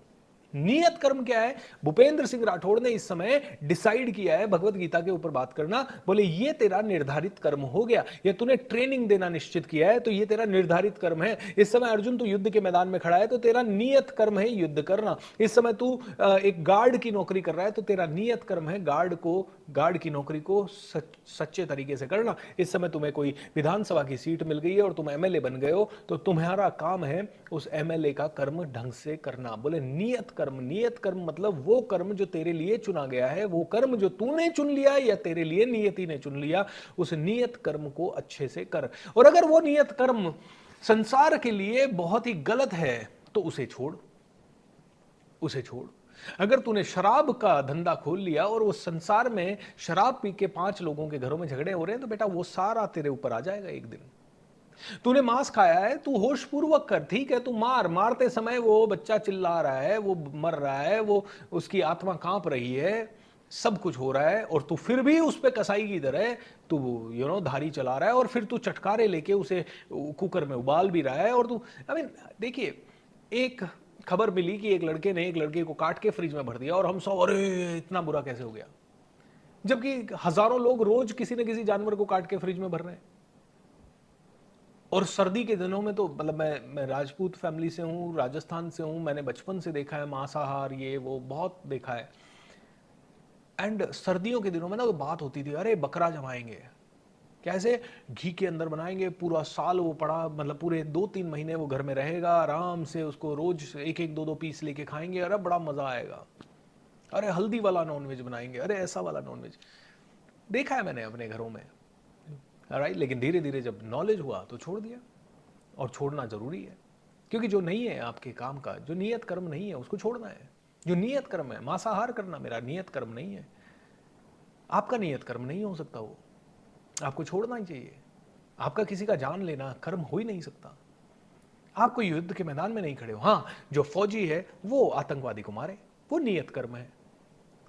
नियत कर्म क्या है? भूपेंद्र सिंह राठौड़ ने इस समय डिसाइड किया है भगवत गीता के ऊपर बात करना। बोले ये तेरा निर्धारित कर्म हो गया, ये तूने ट्रेनिंग देना निश्चित किया है तो ये तेरा निर्धारित कर्म है। इस समय अर्जुन तू युद्ध के मैदान में खड़ा है तो तेरा नियत कर्म है युद्ध करना। इस समय तू एक गार्ड की नौकरी कर रहा है तो तेरा नियत कर्म है गार्ड की नौकरी को सच्चे तरीके से करना। इस समय तुम्हें कोई विधानसभा की सीट मिल गई है और तुम MLA बन गए हो, तो तुम्हारा काम है उस MLA का कर्म ढंग से करना। बोले नियत कर्म। नियत कर्म मतलब वो कर्म जो तेरे लिए चुना गया है, वो कर्म जो तूने चुन लिया या तेरे लिए नियति ने चुन लिया, उस नियत कर्म को अच्छे से कर। और अगर वो नियत कर्म संसार के लिए बहुत ही गलत है तो उसे छोड़। अगर तूने शराब का धंधा खोल लिया और वो संसार में शराब पी के 5 लोगों के घरों में झगड़े हो रहे हैं, तो बेटा वो सारा तेरे ऊपर आ जाएगा एक दिन। तूने मांस खाया है, तू होश पूर्वक कर, ठीक है, तू मारते समय वो बच्चा चिल्ला रहा है, वो मर रहा है, वो उसकी आत्मा कांप रही है, सब कुछ हो रहा है, और तू फिर भी उस पे कसाई की तरह तू धारी चला रहा है, और फिर तू चटकारे लेके उसे कुकर में उबाल भी रहा है। और तू देखिए, एक खबर मिली कि एक लड़के ने एक लड़के को काट के फ्रिज में भर दिया, और हम सब अरे इतना बुरा कैसे हो गया, जबकि हजारों लोग रोज किसी न किसी जानवर को काट के फ्रिज में भर रहे हैं। और सर्दी के दिनों में तो मतलब मैं राजपूत फैमिली से हूँ, राजस्थान से हूँ, मैंने बचपन से देखा है मांसाहार ये वो बहुत देखा है। एंड सर्दियों के दिनों में ना तो बात होती थी, अरे बकरा जमाएंगे, कैसे, घी के अंदर बनाएंगे, पूरा साल वो पड़ा, मतलब पूरे 2-3 महीने वो घर में रहेगा आराम से, उसको रोज एक एक दो दो पीस लेके खाएंगे, अरे बड़ा मजा आएगा। अरे हल्दी वाला नॉनवेज बनाएंगे, अरे ऐसा वाला नॉनवेज। देखा है मैंने अपने घरों में, राइट। लेकिन धीरे धीरे जब नॉलेज हुआ तो छोड़ दिया, और छोड़ना जरूरी है, क्योंकि जो नहीं है आपके काम का, जो नियत कर्म नहीं है उसको छोड़ना है। जो नियत कर्म है, मांसाहार करना मेरा नियत कर्म नहीं है, आपका नियत कर्म नहीं हो सकता वो, आपको छोड़ना ही चाहिए। आपका किसी का जान लेना कर्म हो ही नहीं सकता। आप कोई युद्ध के मैदान में नहीं खड़े हो। हाँ, जो फौजी है वो आतंकवादी को मारे, वो नियत कर्म है,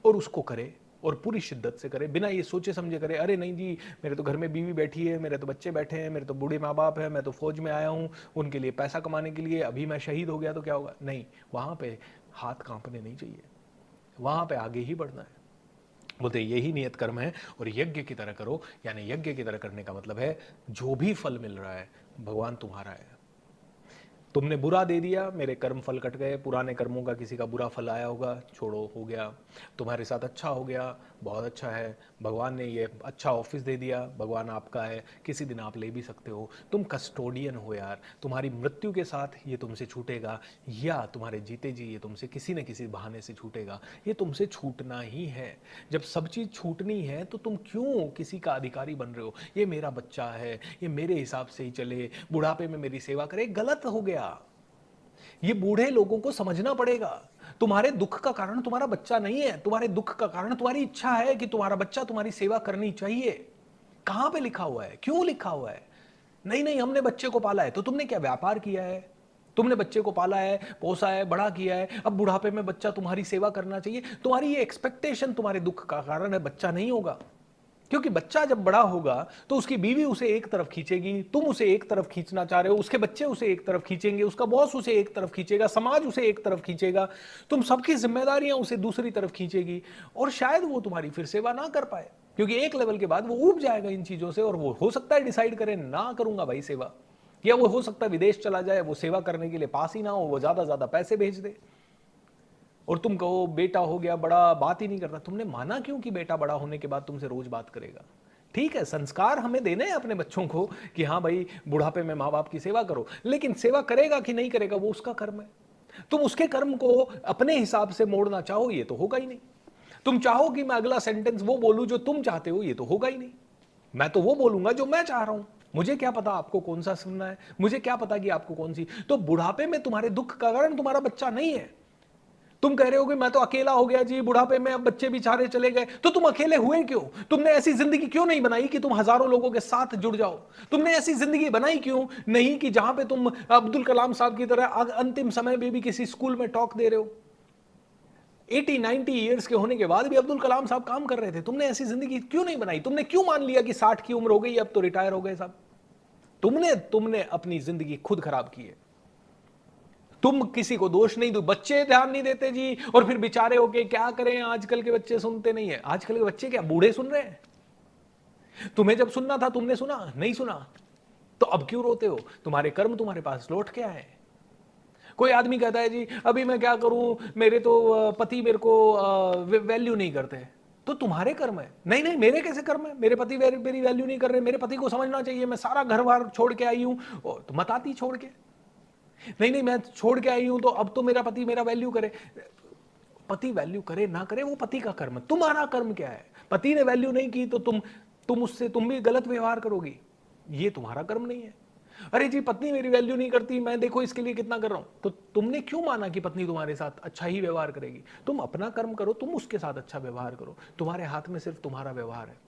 और उसको करे, और पूरी शिद्दत से करे, बिना ये सोचे समझे करे, अरे नहीं जी मेरे तो घर में बीवी बैठी है, मेरे तो बच्चे बैठे हैं, मेरे तो बूढ़े माँ बाप हैं, मैं तो फौज में आया हूँ उनके लिए पैसा कमाने के लिए, अभी मैं शहीद हो गया तो क्या होगा, नहीं। वहां पे हाथ कांपने नहीं चाहिए, वहां पे आगे ही बढ़ना है। बोलते यही नियत कर्म है, और यज्ञ की तरह करो। यानी यज्ञ की तरह करने का मतलब है जो भी फल मिल रहा है भगवान तुम्हारा है। तुमने बुरा दे दिया, मेरे कर्म फल कट गए, पुराने कर्मों का किसी का बुरा फल आया होगा, छोड़ो, हो गया। तुम्हारे साथ अच्छा हो गया, बहुत अच्छा है, भगवान ने ये अच्छा ऑफिस दे दिया, भगवान आपका है, किसी दिन आप ले भी सकते हो। तुम कस्टोडियन हो यार, तुम्हारी मृत्यु के साथ ये तुमसे छूटेगा, या तुम्हारे जीते जी ये तुमसे किसी न किसी बहाने से छूटेगा। ये तुमसे छूटना ही है। जब सब चीज़ छूटनी है तो तुम क्यों किसी का अधिकारी बन रहे हो, ये मेरा बच्चा है, ये मेरे हिसाब से ही चले, बुढ़ापे में मेरी सेवा करे, गलत हो गया। ये बूढ़े लोगों को समझना पड़ेगा। तुम्हारे दुख का कारण तुम्हारा बच्चा नहीं है, तुम्हारे दुख का कारण तुम्हारी इच्छा है कि तुम्हारा बच्चा तुम्हारी सेवा करनी चाहिए। कहां पे लिखा हुआ है, क्यों लिखा हुआ है? नहीं नहीं, हमने बच्चे को पाला है, तो तुमने क्या व्यापार किया है? तुमने बच्चे को पाला है, पोसा है, बड़ा किया है, अब बुढ़ापे में बच्चा तुम्हारी सेवा करना चाहिए, तुम्हारी ये एक्सपेक्टेशन तुम्हारे दुख का कारण है, बच्चा नहीं होगा। क्योंकि बच्चा जब बड़ा होगा तो उसकी बीवी उसे एक तरफ खींचेगी, तुम उसे एक तरफ खींचना चाह रहे हो, उसके बच्चे उसे एक तरफ खींचेंगे, उसका बॉस उसे एक तरफ खींचेगा, समाज उसे एक तरफ खींचेगा, तुम सबकी जिम्मेदारियां उसे दूसरी तरफ खींचेगी, और शायद वो तुम्हारी फिर सेवा ना कर पाए, क्योंकि एक लेवल के बाद वो ऊब जाएगा इन चीजों से, और वो हो सकता है डिसाइड करे ना करूंगा भाई सेवा, या वो हो सकता है विदेश चला जाए, वो सेवा करने के लिए पास ही ना हो, वो ज्यादा ज्यादा पैसे भेज दे, और तुम कहो बेटा हो गया बड़ा, बात ही नहीं करता। तुमने माना क्यों कि बेटा बड़ा होने के बाद तुमसे रोज बात करेगा? ठीक है, संस्कार हमें देने हैं अपने बच्चों को कि हाँ भाई बुढ़ापे में माँ बाप की सेवा करो, लेकिन सेवा करेगा कि नहीं करेगा वो उसका कर्म है। तुम उसके कर्म को अपने हिसाब से मोड़ना चाहो, ये तो होगा ही नहीं। तुम चाहो कि मैं अगला सेंटेंस वो बोलूं जो तुम चाहते हो, ये तो होगा ही नहीं। मैं तो वो बोलूंगा जो मैं चाह रहा हूं। मुझे क्या पता आपको कौन सा सुनना है, मुझे क्या पता कि आपको कौन सी। तो बुढ़ापे में तुम्हारे दुख का कारण तुम्हारा बच्चा नहीं है। तुम कह रहे हो कि मैं तो अकेला हो गया जी बुढ़ापे में, अब बच्चे भी सारे चले गए, तो तुम अकेले हुए क्यों? तुमने ऐसी जिंदगी क्यों नहीं बनाई कि तुम हजारों लोगों के साथ जुड़ जाओ? तुमने ऐसी जिंदगी बनाई क्यों नहीं कि जहां पे तुम अब्दुल कलाम साहब की तरह अंतिम समय में भी किसी स्कूल में टॉक दे रहे हो? 80-90 ईयर्स के होने के बाद भी अब्दुल कलाम साहब काम कर रहे थे। तुमने ऐसी जिंदगी क्यों नहीं बनाई? तुमने क्यों मान लिया कि 60 की उम्र हो गई अब तो रिटायर हो गए साहब? तुमने तुमने अपनी जिंदगी खुद खराब की है। तुम किसी को दोष नहीं दो, बच्चे ध्यान नहीं देते जी, और फिर बेचारे होके क्या करें, आजकल के बच्चे सुनते नहीं है। आजकल के बच्चे क्या बूढ़े सुन रहे हैं? तुम्हें जब सुनना था तुमने सुना नहीं? सुना तो अब क्यों रोते हो? तुम्हारे कर्म तुम्हारे पास लौट के आए। कोई आदमी कहता है जी अभी मैं क्या करूं, मेरे तो पति मेरे को वैल्यू नहीं करते। तो तुम्हारे कर्म है। नहीं नहीं, मेरे कैसे कर्म है? मेरे पति मेरी वैल्यू नहीं कर रहे, मेरे पति को समझना चाहिए, मैं सारा घर बार छोड़ के आई हूं। तो मत आती छोड़ के। नहीं नहीं, मैं छोड़ के आई हूं तो अब तो मेरा पति मेरा वैल्यू करे। पति वैल्यू करे ना करे वो पति का कर्म है, तुम्हारा कर्म क्या है? पति ने वैल्यू नहीं की तो तुम उससे तुम भी गलत व्यवहार करोगी, ये तुम्हारा कर्म नहीं है। अरे जी पत्नी मेरी वैल्यू नहीं करती, मैं देखो इसके लिए कितना कर रहा हूं, तो तुमने क्यों माना कि पत्नी तुम्हारे साथ अच्छा ही व्यवहार करेगी? तुम अपना कर्म करो, तुम उसके साथ अच्छा व्यवहार करो, तुम्हारे हाथ में सिर्फ तुम्हारा व्यवहार है।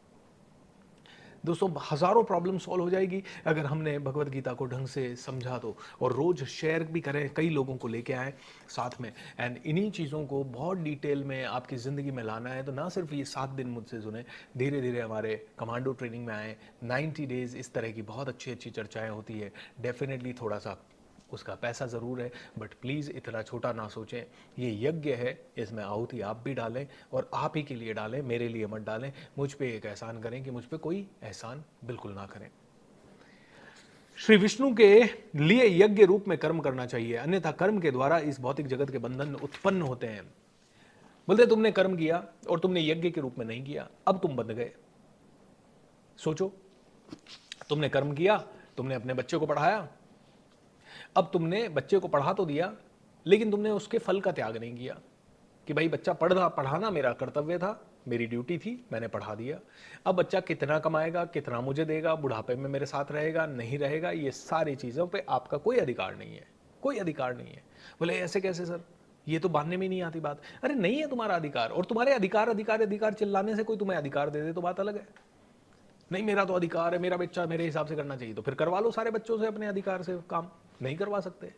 दोस्तों हज़ारों प्रॉब्लम सॉल्व हो जाएगी अगर हमने भगवत गीता को ढंग से समझा तो, और रोज़ शेयर भी करें, कई लोगों को लेके आए साथ में। एंड इन्हीं चीज़ों को बहुत डिटेल में आपकी ज़िंदगी में लाना है तो ना सिर्फ ये 7 दिन मुझसे सुने, धीरे धीरे हमारे कमांडो ट्रेनिंग में आए। 90 डेज़ इस तरह की बहुत अच्छी अच्छी चर्चाएँ होती है। डेफिनेटली थोड़ा सा उसका पैसा ज़रूर है, बट प्लीज़ इतना छोटा ना सोचें। ये यज्ञ है, इसमें आहुति आप भी डालें, और आप ही के लिए डालें, मेरे लिए मत डालें। मुझ पे एक एहसान करें कि मुझ पे कोई एहसान बिल्कुल ना करें। श्री विष्णु के लिए यज्ञ रूप में कर्म करना चाहिए, अन्यथा कर्म के द्वारा इस भौतिक जगत के बंधन उत्पन्न होते हैं। बोलते तुमने कर्म किया और तुमने यज्ञ के रूप में नहीं किया, अब तुम बंध गए। सोचो, तुमने कर्म किया, तुमने अपने बच्चे को पढ़ाया, अब तुमने बच्चे को पढ़ा तो दिया, लेकिन तुमने उसके फल का त्याग नहीं किया कि भाई बच्चा पढ़ाना मेरा कर्तव्य था, मेरी ड्यूटी थी, मैंने पढ़ा दिया। अब बच्चा कितना कमाएगा, कितना मुझे देगा, बुढ़ापे में मेरे साथ रहेगा नहीं रहेगा, ये सारी चीज़ों पे आपका कोई अधिकार नहीं है, कोई अधिकार नहीं है। बोले ऐसे कैसे सर, ये तो मानने में नहीं आती बात। अरे नहीं है तुम्हारा अधिकार, और तुम्हारे अधिकार अधिकार अधिकार चिल्लाने से कोई तुम्हें अधिकार दे दे तो बात अलग है। नहीं मेरा तो अधिकार है, मेरा बच्चा मेरे हिसाब से करना चाहिए, तो फिर करवा लो सारे बच्चों से अपने अधिकार से काम। नहीं करवा सकते।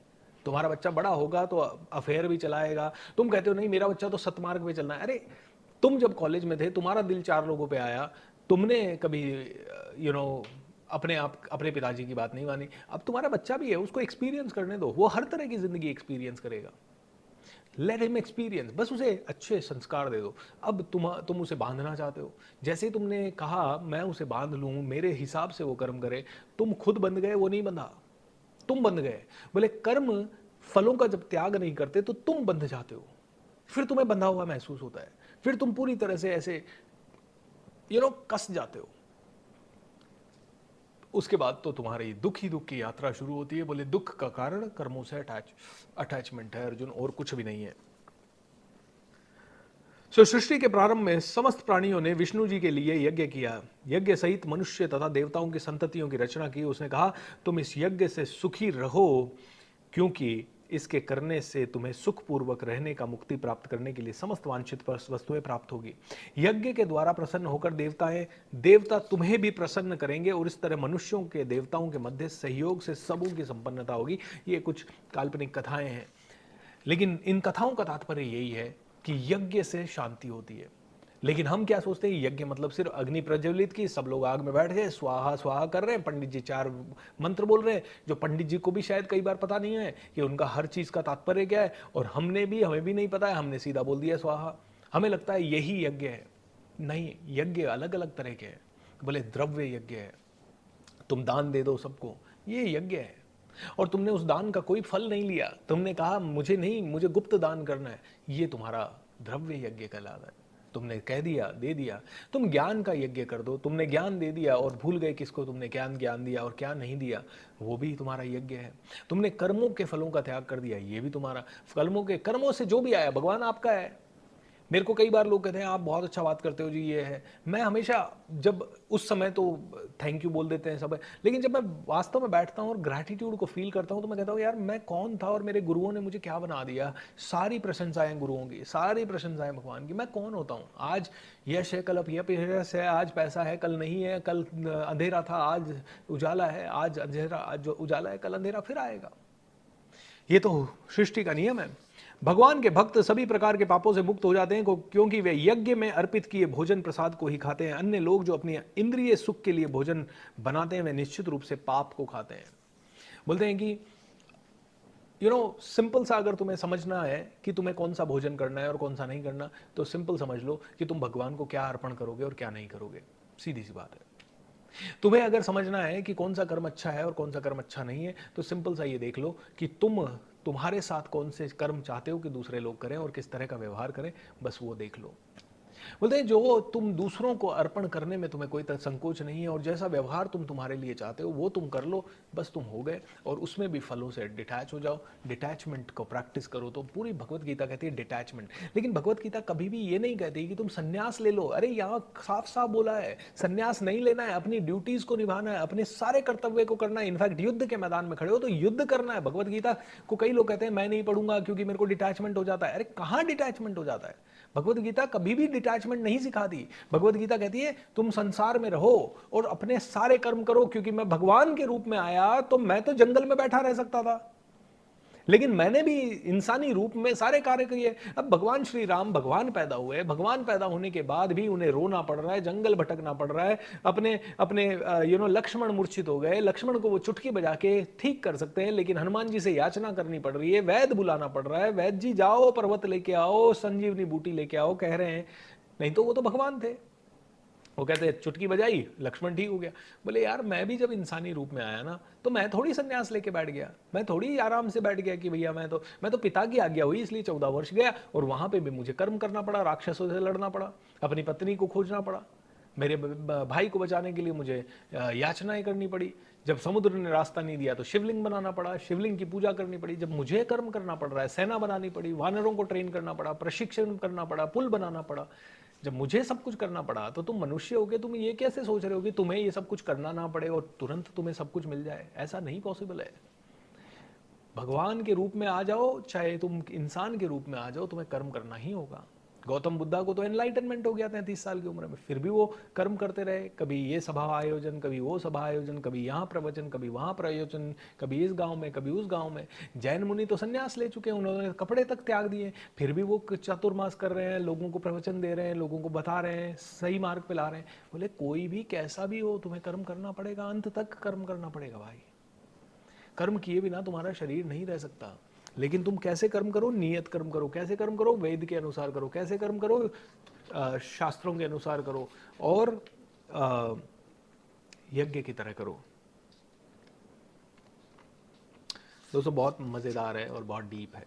तुम्हारा बच्चा बड़ा होगा तो अफेयर भी चलाएगा, तुम कहते हो नहीं मेरा बच्चा तो सतमार्ग पे चलना है। अरे तुम जब कॉलेज में थे, तुम्हारा दिल 4 लोगों पे आया, तुमने कभी अपने पिताजी की बात नहीं मानी। अब तुम्हारा बच्चा भी है, उसको एक्सपीरियंस करने दो, वो हर तरह की जिंदगी एक्सपीरियंस करेगा। लेट हिम एक्सपीरियंस, बस उसे अच्छे संस्कार दे दो। अब तुम उसे बांधना चाहते हो, जैसे ही तुमने कहा मैं उसे बांध लूँ, मेरे हिसाब से वो कर्म करे, तुम खुद बंध गए, वो नहीं बंधा, तुम बंध गए। बोले कर्म फलों का जब त्याग नहीं करते तो तुम बंध जाते हो, फिर तुम्हें बंधा हुआ महसूस होता है, फिर तुम पूरी तरह से ऐसे कस जाते हो। उसके बाद तो तुम्हारी दुख ही दुख की यात्रा शुरू होती है। बोले दुख का कारण कर्मों से अटैचमेंट है अर्जुन, और कुछ भी नहीं है। सृष्टि के प्रारंभ में समस्त प्राणियों ने विष्णु जी के लिए यज्ञ किया, यज्ञ सहित मनुष्य तथा देवताओं की संततियों की रचना की। उसने कहा तुम इस यज्ञ से सुखी रहो, क्योंकि इसके करने से तुम्हें सुखपूर्वक रहने का, मुक्ति प्राप्त करने के लिए समस्त वांछित वस्तुएं प्राप्त होगी। यज्ञ के द्वारा प्रसन्न होकर देवता तुम्हें भी प्रसन्न करेंगे, और इस तरह मनुष्यों के देवताओं के मध्य सहयोग से सबों की संपन्नता होगी। ये कुछ काल्पनिक कथाएं हैं, लेकिन इन कथाओं का तात्पर्य यही है कि यज्ञ से शांति होती है। लेकिन हम क्या सोचते हैं, यज्ञ मतलब सिर्फ अग्नि प्रज्वलित की, सब लोग आग में बैठ गए, स्वाहा स्वाहा कर रहे हैं, पंडित जी 4 मंत्र बोल रहे हैं, जो पंडित जी को भी शायद कई बार पता नहीं है कि उनका हर चीज का तात्पर्य क्या है, और हमें भी नहीं पता है, हमने सीधा बोल दिया स्वाहा। हमें लगता है यही यज्ञ है। नहीं, यज्ञ अलग अलग तरह के हैं। बोले द्रव्य यज्ञ है, तुम दान दे दो सबको, ये यज्ञ है। और तुमने उस दान का कोई फल नहीं लिया, तुमने कहा मुझे नहीं, मुझे गुप्त दान करना है, ये तुम्हारा द्रव्य यज्ञ कहलाता है। तुमने कह दिया, दे दिया। तुम ज्ञान का यज्ञ कर दो, तुमने ज्ञान दे दिया और भूल गए किसको तुमने ज्ञान दिया और क्या नहीं दिया, वो भी तुम्हारा यज्ञ है। तुमने कर्मों के फलों का त्याग कर दिया, ये भी तुम्हारा। कर्मों से जो भी आया भगवान आपका है। मेरे को कई बार लोग कहते हैं आप बहुत अच्छा बात करते हो जी, ये है। मैं हमेशा जब उस समय तो थैंक यू बोल देते हैं सब, लेकिन जब मैं वास्तव में बैठता हूँ और ग्रैटिट्यूड को फील करता हूँ तो मैं कहता हूँ यार मैं कौन था और मेरे गुरुओं ने मुझे क्या बना दिया। सारी प्रशंसाएं गुरुओं की, सारी प्रशंसाएं भगवान की। मैं कौन होता हूँ? आज यश है, कल अपयश है, आज पैसा है, कल नहीं है, कल अंधेरा था, आज उजाला है, आज अंधेरा, आज उजाला है, कल अंधेरा फिर आएगा। ये तो सृष्टि का नियम है। भगवान के भक्त सभी प्रकार के पापों से मुक्त हो जाते हैं, क्योंकि वे यज्ञ में अर्पित किए भोजन प्रसाद को ही खाते हैं। अन्य लोग जो अपनी इंद्रिय सुख के लिए भोजन बनाते हैं वे निश्चित रूप से पाप को खाते हैं। बोलते हैं कि सिंपल सा अगर तुम्हें समझना है कि तुम्हें कौन सा भोजन करना है और कौन सा नहीं करना, तो सिंपल समझ लो कि तुम भगवान को क्या अर्पण करोगे और क्या नहीं करोगे। सीधी सी बात है। तुम्हें अगर समझना है कि कौन सा कर्म अच्छा है और कौन सा कर्म अच्छा नहीं है, तो सिंपल सा ये देख लो कि तुम्हारे साथ कौन से कर्म चाहते हो कि दूसरे लोग करें और किस तरह का व्यवहार करें, बस वो देख लो। बोलते हैं जो तुम दूसरों को अर्पण करने में तुम्हें कोई संकोच नहीं है, और जैसा व्यवहार तुम तुम्हारे लिए चाहते हो वो तुम कर लो, बस तुम हो गए। और उसमें भी फलों से डिटैच हो जाओ, डिटैचमेंट को प्रैक्टिस करो। तो पूरी भगवत गीता कहती है डिटैचमेंट। लेकिन भगवत गीता कभी भी ये नहीं कहती कि तुम संन्यास ले लो। अरे यहाँ साफ साफ बोला है संन्यास नहीं लेना है, अपनी ड्यूटीज को निभाना है, अपने सारे कर्तव्य को करना है। इनफैक्ट युद्ध के मैदान में खड़े हो तो युद्ध करना है। भगवत गीता को कई लोग कहते हैं मैं नहीं पढ़ूंगा क्योंकि मेरे को डिटैचमेंट हो जाता है। अरे कहाँ डिटैचमेंट हो जाता है? भगवत गीता कभी भी डिटैचमेंट नहीं सिखाती। भगवत गीता कहती है तुम संसार में रहो और अपने सारे कर्म करो, क्योंकि मैं भगवान के रूप में आया तो मैं तो जंगल में बैठा रह सकता था, लेकिन मैंने भी इंसानी रूप में सारे कार्य किए। अब भगवान श्री राम भगवान पैदा हुए, भगवान पैदा होने के बाद भी उन्हें रोना पड़ रहा है, जंगल भटकना पड़ रहा है, अपने लक्ष्मण मूर्छित हो गए, लक्ष्मण को वो चुटकी बजा के ठीक कर सकते हैं, लेकिन हनुमान जी से याचना करनी पड़ रही है, वैद्य बुलाना पड़ रहा है, वैद्य जी जाओ पर्वत लेके आओ, संजीवनी बूटी लेके आओ, कह रहे हैं। नहीं तो वो तो भगवान थे, वो कहते हैं चुटकी बजाई, लक्ष्मण ठीक हो गया। बोले यार मैं भी जब इंसानी रूप में आया ना, तो मैं थोड़ी संन्यास लेके बैठ गया, मैं थोड़ी आराम से बैठ गया कि भैया मैं तो पिता की आज्ञा हुई इसलिए 14 वर्ष गया, और वहां पे भी मुझे कर्म करना पड़ा, राक्षसों से लड़ना पड़ा, अपनी पत्नी को खोजना पड़ा, मेरे भाई को बचाने के लिए मुझे याचनाएं करनी पड़ी। जब समुद्र ने रास्ता नहीं दिया तो शिवलिंग बनाना पड़ा, शिवलिंग की पूजा करनी पड़ी। जब मुझे कर्म करना पड़ रहा है, सेना बनानी पड़ी, वानरों को ट्रेन करना पड़ा, प्रशिक्षण करना पड़ा, पुल बनाना पड़ा, जब मुझे सब कुछ करना पड़ा, तो तुम मनुष्य हो गए, तुम ये कैसे सोच रहे हो कि तुम्हें ये सब कुछ करना ना पड़े और तुरंत तुम्हें सब कुछ मिल जाए? ऐसा नहीं पॉसिबल है। भगवान के रूप में आ जाओ, चाहे तुम इंसान के रूप में आ जाओ, तुम्हें कर्म करना ही होगा। गौतम बुद्धा को तो एनलाइटनमेंट हो गया 33 साल की उम्र में, फिर भी वो कर्म करते रहे। कभी ये सभा आयोजन, कभी वो सभा आयोजन, कभी यहाँ प्रवचन, कभी वहाँ प्रयोजन, कभी इस गांव में, कभी उस गांव में। जैन मुनि तो संन्यास ले चुके हैं, उन्होंने कपड़े तक त्याग दिए, फिर भी वो चातुर्मास कर रहे हैं, लोगों को प्रवचन दे रहे हैं, लोगों को बता रहे हैं, सही मार्ग पे ला रहे हैं। बोले कोई भी कैसा भी हो, तुम्हें कर्म करना पड़ेगा, अंत तक कर्म करना पड़ेगा भाई। कर्म किए बिना तुम्हारा शरीर नहीं रह सकता। लेकिन तुम कैसे कर्म करो? नियत कर्म करो। कैसे कर्म करो? वेद के अनुसार करो। कैसे कर्म करो? शास्त्रों के अनुसार करो, और यज्ञ की तरह करो। दोस्तों बहुत मज़ेदार है और बहुत डीप है।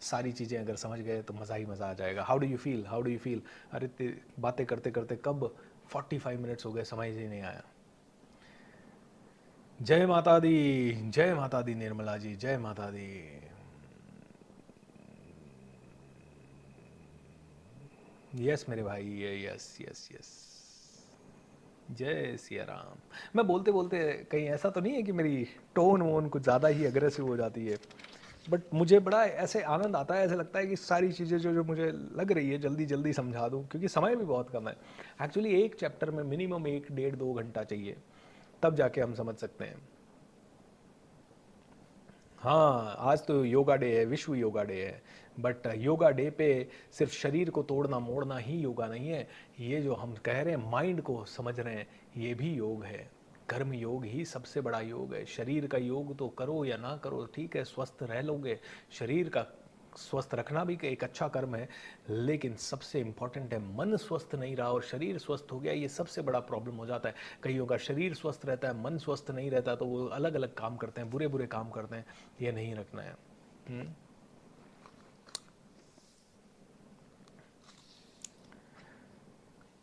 सारी चीज़ें अगर समझ गए तो मज़ा ही मज़ा आ जाएगा। How do you feel? How do you feel? अरे बातें करते करते कब 45 मिनट्स हो गए, समझ ही नहीं आया। जय माता दी, जय माता दी निर्मला जी, जय माता दी। यस मेरे भाई, ये यस यस यस। जय सिया राम। मैं बोलते बोलते कहीं ऐसा तो नहीं है कि मेरी टोन वोन कुछ ज़्यादा ही अग्रेसिव हो जाती है, बट मुझे बड़ा ऐसे आनंद आता है, ऐसे लगता है कि सारी चीज़ें जो जो मुझे लग रही है जल्दी जल्दी समझा दूँ, क्योंकि समय भी बहुत कम है। एक्चुअली एक चैप्टर में मिनिमम 1 डेढ़ 2 घंटा चाहिए, तब जाके हम समझ सकते हैं। हाँ, आज तो योगा डे है, विश्व योगा डे है, बट योगा डे पे सिर्फ शरीर को तोड़ना मोड़ना ही योगा नहीं है। ये जो हम कह रहे हैं माइंड को समझ रहे हैं, ये भी योग है। कर्म योग ही सबसे बड़ा योग है। शरीर का योग तो करो या ना करो, ठीक है, स्वस्थ रह लोगे। शरीर का स्वस्थ रखना भी एक अच्छा कर्म है, लेकिन सबसे इंपॉर्टेंट है मन स्वस्थ नहीं रहा और शरीर स्वस्थ हो गया, ये सबसे बड़ा प्रॉब्लम हो जाता है। कईयों का शरीर स्वस्थ रहता है, मन स्वस्थ नहीं रहता, तो वो अलग अलग काम करते हैं, बुरे बुरे काम करते हैं। ये नहीं रखना है।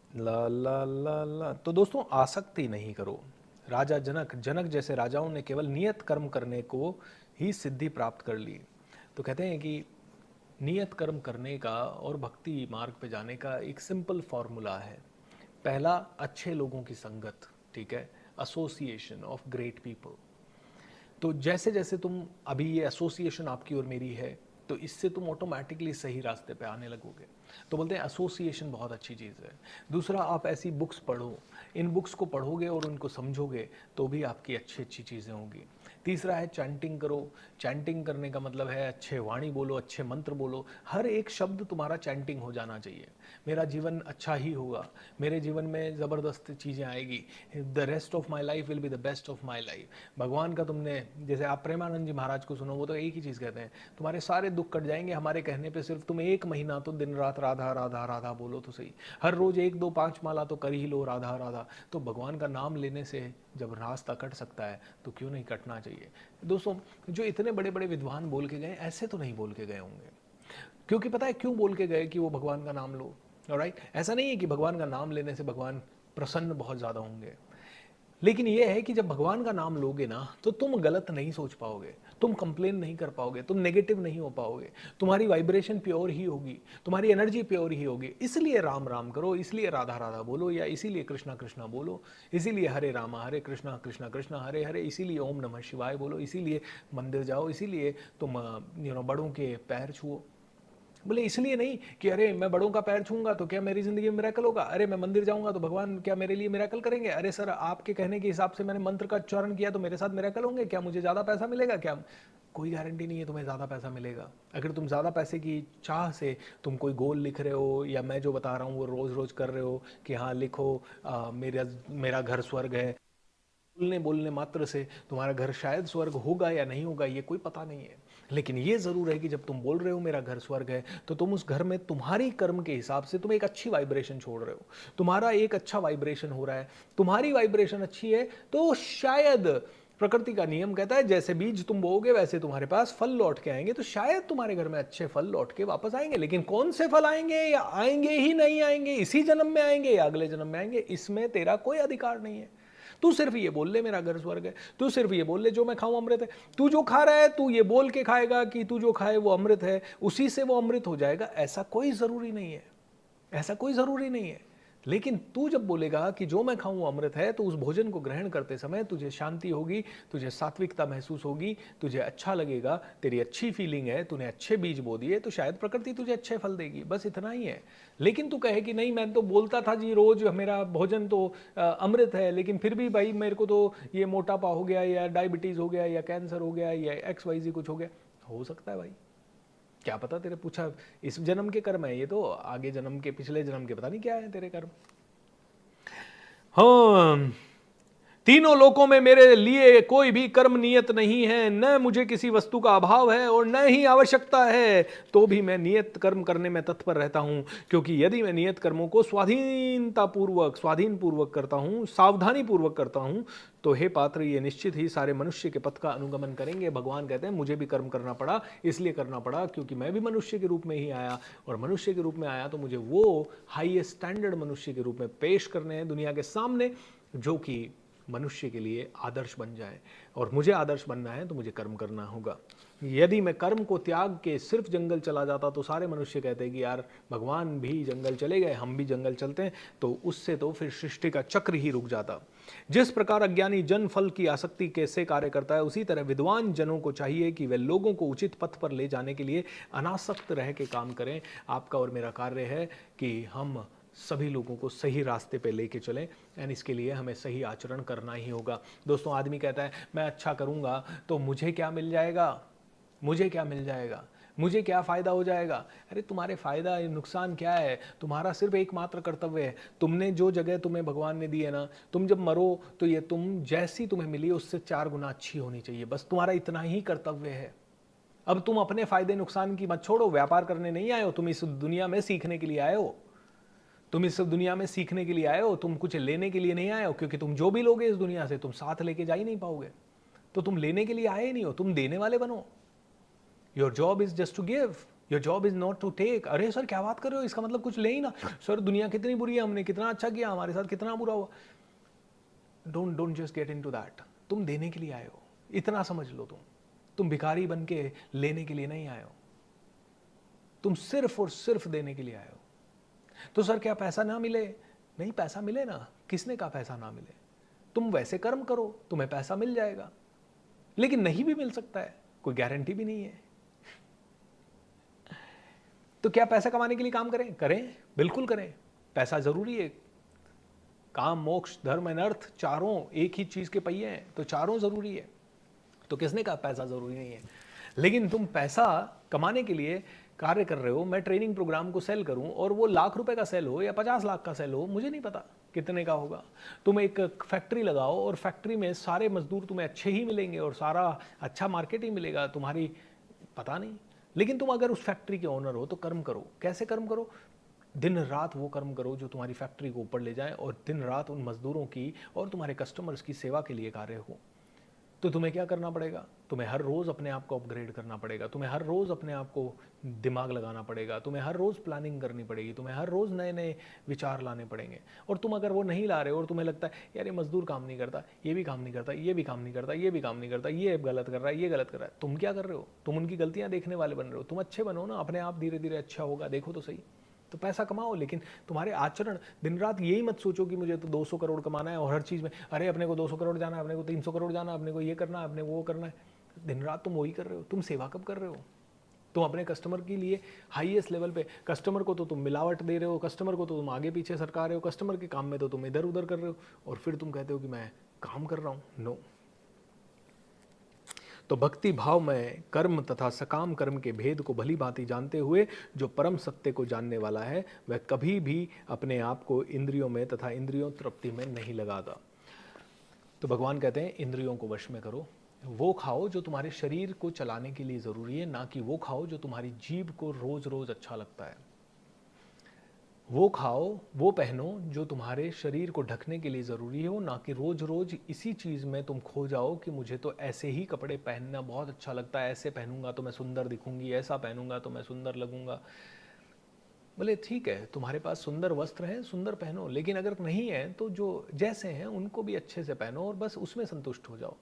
ला ला ला ला। तो दोस्तों आसक्ति नहीं करो। राजा जनक, जनक जैसे राजाओं ने केवल नियत कर्म करने को ही सिद्धि प्राप्त कर ली। तो कहते हैं कि नियत कर्म करने का और भक्ति मार्ग पे जाने का एक सिंपल फॉर्मूला है। पहला, अच्छे लोगों की संगत, ठीक है, एसोसिएशन ऑफ ग्रेट पीपल। तो जैसे जैसे तुम अभी ये एसोसिएशन आपकी और मेरी है, तो इससे तुम ऑटोमेटिकली सही रास्ते पे आने लगोगे। तो बोलते हैं एसोसिएशन बहुत अच्छी चीज़ है। दूसरा, आप ऐसी बुक्स पढ़ो, इन बुक्स को पढ़ोगे और उनको समझोगे तो भी आपकी अच्छी अच्छी चीज़ें होंगी। तीसरा है चैंटिंग करो। चैंटिंग करने का मतलब है अच्छे वाणी बोलो, अच्छे मंत्र बोलो, हर एक शब्द तुम्हारा चैंटिंग हो जाना चाहिए। मेरा जीवन अच्छा ही होगा, मेरे जीवन में ज़बरदस्त चीज़ें आएगी, the rest of my life will be the best of my life. भगवान का तुमने, जैसे आप प्रेमानंद जी महाराज को सुनो, वो तो एक ही चीज़ कहते हैं, तुम्हारे सारे दुख कट जाएंगे हमारे कहने पे, सिर्फ तुम 1 महीना तो दिन रात राधा राधा राधा बोलो तो सही। हर रोज 1 2 5 माला तो कर ही लो राधा राधा। तो भगवान का नाम लेने से जब रास्ता कट सकता है तो क्यों नहीं कटना चाहिए। दोस्तों जो इतने बड़े बड़े विद्वान बोल के गए, ऐसे तो नहीं बोल के गए होंगे, क्योंकि पता है क्यों बोल के गए कि वो भगवान का नाम लो। ऑलराइट, ऐसा नहीं है कि भगवान का नाम लेने से भगवान प्रसन्न बहुत ज़्यादा होंगे, लेकिन यह है कि जब भगवान का नाम लोगे ना, तो तुम गलत नहीं सोच पाओगे, तुम कंप्लेन नहीं कर पाओगे, तुम नेगेटिव नहीं हो पाओगे, तुम्हारी वाइब्रेशन प्योर ही होगी, तुम्हारी एनर्जी प्योर ही होगी। इसलिए राम राम करो, इसलिए राधा राधा बोलो, या इसीलिए कृष्णा कृष्णा बोलो, इसीलिए हरे रामा हरे कृष्णा कृष्णा कृष्णा हरे हरे, इसीलिए ओम नमः शिवाय बोलो, इसीलिए मंदिर जाओ, इसीलिए तुम बड़ों के पैर छुओ। बोले इसलिए नहीं कि अरे मैं बड़ों का पैर छूंगा तो क्या मेरी जिंदगी में मिरेकल होगा, अरे मैं मंदिर जाऊंगा तो भगवान क्या मेरे लिए मिरेकल करेंगे, अरे सर आपके कहने के हिसाब से मैंने मंत्र का उच्चारण किया तो मेरे साथ मिरेकल होंगे, क्या मुझे ज़्यादा पैसा मिलेगा, क्या कोई गारंटी नहीं है तुम्हें ज़्यादा पैसा मिलेगा। अगर तुम ज़्यादा पैसे की चाह से तुम कोई गोल लिख रहे हो, या मैं जो बता रहा हूँ वो रोज़ रोज़ कर रहे हो कि हाँ लिखो मेरा मेरा घर स्वर्ग है, बोलने बोलने मात्र से तुम्हारा घर शायद स्वर्ग होगा या नहीं होगा ये कोई पता नहीं है, लेकिन ये ज़रूर है कि जब तुम बोल रहे हो मेरा घर स्वर्ग है, तो तुम उस घर में तुम्हारी कर्म के हिसाब से तुम एक अच्छी वाइब्रेशन छोड़ रहे हो, तुम्हारा एक अच्छा वाइब्रेशन हो रहा है, तुम्हारी वाइब्रेशन अच्छी है, तो शायद प्रकृति का नियम कहता है जैसे बीज तुम बोओगे वैसे तुम्हारे पास फल लौट के आएंगे, तो शायद तुम्हारे घर में अच्छे फल लौट के वापस आएंगे। लेकिन कौन से फल आएंगे या आएंगे ही नहीं आएंगे, इसी जन्म में आएंगे या अगले जन्म में आएंगे, इसमें तेरा कोई अधिकार नहीं है। तू सिर्फ ये बोल ले मेरा घर स्वर्ग है, तू सिर्फ ये बोल ले जो मैं खाऊं अमृत है, तू जो खा रहा है तू ये बोल के खाएगा कि तू जो खाए वो अमृत है, उसी से वो अमृत हो जाएगा, ऐसा कोई जरूरी नहीं है, ऐसा कोई जरूरी नहीं है। लेकिन तू जब बोलेगा कि जो मैं खाऊं वो अमृत है, तो उस भोजन को ग्रहण करते समय तुझे शांति होगी, तुझे सात्विकता महसूस होगी, तुझे अच्छा लगेगा, तेरी अच्छी फीलिंग है, तूने अच्छे बीज बो दिए, तो शायद प्रकृति तुझे अच्छे फल देगी, बस इतना ही है। लेकिन तू कहे कि नहीं मैं तो बोलता था जी रोज मेरा भोजन तो अमृत है, लेकिन फिर भी भाई मेरे को तो ये मोटापा हो गया या डायबिटीज हो गया या कैंसर हो गया या XYZ कुछ हो गया, हो सकता है भाई, क्या पता तेरे पूछा इस जन्म के कर्म है, ये तो आगे जन्म के पिछले जन्म के पता नहीं क्या है तेरे कर्म। हाँ, तीनों लोकों में मेरे लिए कोई भी कर्म नियत नहीं है, न मुझे किसी वस्तु का अभाव है और न ही आवश्यकता है, तो भी मैं नियत कर्म करने में तत्पर रहता हूं, क्योंकि यदि मैं नियत कर्मों को स्वाधीन पूर्वक करता हूं, सावधानी पूर्वक करता हूं, तो हे पात्र ये निश्चित ही सारे मनुष्य के पथ का अनुगमन करेंगे। भगवान कहते हैं मुझे भी कर्म करना पड़ा, इसलिए करना पड़ा क्योंकि मैं भी मनुष्य के रूप में ही आया, और मनुष्य के रूप में आया तो मुझे वो हाईएस्ट स्टैंडर्ड मनुष्य के रूप में पेश करने हैं दुनिया के सामने, जो कि मनुष्य के लिए आदर्श बन जाए, और मुझे आदर्श बनना है तो मुझे कर्म करना होगा। यदि मैं कर्म को त्याग के सिर्फ जंगल चला जाता तो सारे मनुष्य कहते हैं कि यार भगवान भी जंगल चले गए, हम भी जंगल चलते हैं, तो उससे तो फिर सृष्टि का चक्र ही रुक जाता। जिस प्रकार अज्ञानी जन फल की आसक्ति कैसे कार्य करता है, उसी तरह विद्वान जनों को चाहिए कि वे लोगों को उचित पथ पर ले जाने के लिए अनासक्त रह के काम करें। आपका और मेरा कार्य है कि हम सभी लोगों को सही रास्ते पे लेके चलें, एंड इसके लिए हमें सही आचरण करना ही होगा। दोस्तों, आदमी कहता है मैं अच्छा करूँगा तो मुझे क्या मिल जाएगा, मुझे क्या मिल जाएगा, मुझे क्या फ़ायदा हो जाएगा। अरे तुम्हारे फ़ायदा नुकसान क्या है, तुम्हारा सिर्फ एकमात्र कर्तव्य है, तुमने जो जगह तुम्हें भगवान ने दी है ना, तुम जब मरो तो ये तुम जैसी तुम्हें मिली उससे 4 गुना अच्छी होनी चाहिए, बस तुम्हारा इतना ही कर्तव्य है। अब तुम अपने फ़ायदे नुकसान की मत छोड़ो, व्यापार करने नहीं आए हो, तुम इस दुनिया में सीखने के लिए आए हो, तुम इस दुनिया में सीखने के लिए आए हो, तुम कुछ लेने के लिए नहीं आए हो, क्योंकि तुम जो भी लोगे इस दुनिया से तुम साथ लेके जा ही नहीं पाओगे, तो तुम लेने के लिए आए ही नहीं हो, तुम देने वाले बनो। Your job is just to give, your job is not to take. अरे सर क्या बात कर रहे हो, इसका मतलब कुछ ले ही ना, सर दुनिया कितनी बुरी है, हमने कितना अच्छा किया, हमारे साथ कितना बुरा हुआ। Don't just get into that. तुम देने के लिए आए हो, इतना समझ लो। तुम भिखारी बन के लेने के लिए नहीं आए हो, तुम सिर्फ और सिर्फ देने के लिए आए हो। तो सर क्या पैसा ना मिले? नहीं, पैसा मिले ना, किसने कहा पैसा ना मिले, तुम वैसे कर्म करो तुम्हें पैसा मिल जाएगा, लेकिन नहीं भी मिल सकता है, कोई गारंटी भी नहीं है। तो क्या पैसा कमाने के लिए काम करें? करें, बिल्कुल करें, पैसा जरूरी है। काम मोक्ष धर्म एंड अर्थ चारों एक ही चीज के पहिए हैं, तो चारों जरूरी है। तो किसने कहा पैसा जरूरी नहीं है? लेकिन तुम पैसा कमाने के लिए कार्य कर रहे हो। मैं ट्रेनिंग प्रोग्राम को सेल करूं और वो लाख रुपए का सेल हो या 50 लाख का सेल हो, मुझे नहीं पता कितने का होगा। तुम एक फैक्ट्री लगाओ और फैक्ट्री में सारे मजदूर तुम्हें अच्छे ही मिलेंगे और सारा अच्छा मार्केट ही मिलेगा, तुम्हारी पता नहीं। लेकिन तुम अगर उस फैक्ट्री के ओनर हो तो कर्म करो। कैसे कर्म करो? दिन रात वो कर्म करो जो तुम्हारी फैक्ट्री को ऊपर ले जाए, और दिन रात उन मजदूरों की और तुम्हारे कस्टमर्स की सेवा के लिए कार्य हो। तो तुम्हें क्या करना पड़ेगा? तुम्हें हर रोज़ अपने आप को अपग्रेड करना पड़ेगा, तुम्हें हर रोज़ अपने आप को दिमाग लगाना पड़ेगा, तुम्हें हर रोज़ प्लानिंग करनी पड़ेगी, तुम्हें हर रोज़ नए नए विचार लाने पड़ेंगे। और तुम अगर वो नहीं ला रहे हो और तुम्हें लगता है यार ये मजदूर काम नहीं करता, ये भी काम नहीं करता, ये भी काम नहीं करता, ये भी काम नहीं करता, ये गलत कर रहा है, ये गलत कर रहा है, तुम क्या कर रहे हो? तुम उनकी गलतियाँ देखने वाले बन रहे हो। तुम अच्छे बनो ना, अपने आप धीरे धीरे अच्छा होगा, देखो तो सही। तो पैसा कमाओ, लेकिन तुम्हारे आचरण दिन रात यही मत सोचो कि मुझे तो 200 करोड़ कमाना है और हर चीज़ में अरे अपने को 200 करोड़ जाना है, अपने को 300 करोड़ जाना है, अपने को ये करना है, अपने को वो करना है। दिन रात तुम वही कर रहे हो। तुम सेवा कब कर रहे हो? तुम अपने कस्टमर के लिए हाईएस्ट लेवल पे, कस्टमर को तो तुम मिलावट दे रहे हो, कस्टमर को तो तुम आगे पीछे सरका रहे हो, कस्टमर के काम में तो तुम इधर उधर कर रहे हो, और फिर तुम कहते हो कि मैं काम कर रहा हूँ। नो। तो भक्ति भाव में कर्म तथा सकाम कर्म के भेद को भली भांति जानते हुए जो परम सत्य को जानने वाला है, वह कभी भी अपने आप को इंद्रियों में तथा इंद्रियों तृप्ति में नहीं लगाता। तो भगवान कहते हैं इंद्रियों को वश में करो, वो खाओ जो तुम्हारे शरीर को चलाने के लिए ज़रूरी है, ना कि वो खाओ जो तुम्हारी जीभ को रोज़ रोज़ अच्छा लगता है। वो खाओ, वो पहनो जो तुम्हारे शरीर को ढकने के लिए ज़रूरी हो, ना कि रोज़ रोज़ इसी चीज़ में तुम खो जाओ कि मुझे तो ऐसे ही कपड़े पहनना बहुत अच्छा लगता है, ऐसे पहनूंगा तो मैं सुंदर दिखूंगी, ऐसा पहनूंगा तो मैं सुंदर लगूंगा। बोले ठीक है, तुम्हारे पास सुंदर वस्त्र हैं, सुंदर पहनो, लेकिन अगर नहीं है तो जो जैसे हैं उनको भी अच्छे से पहनो और बस उसमें संतुष्ट हो जाओ।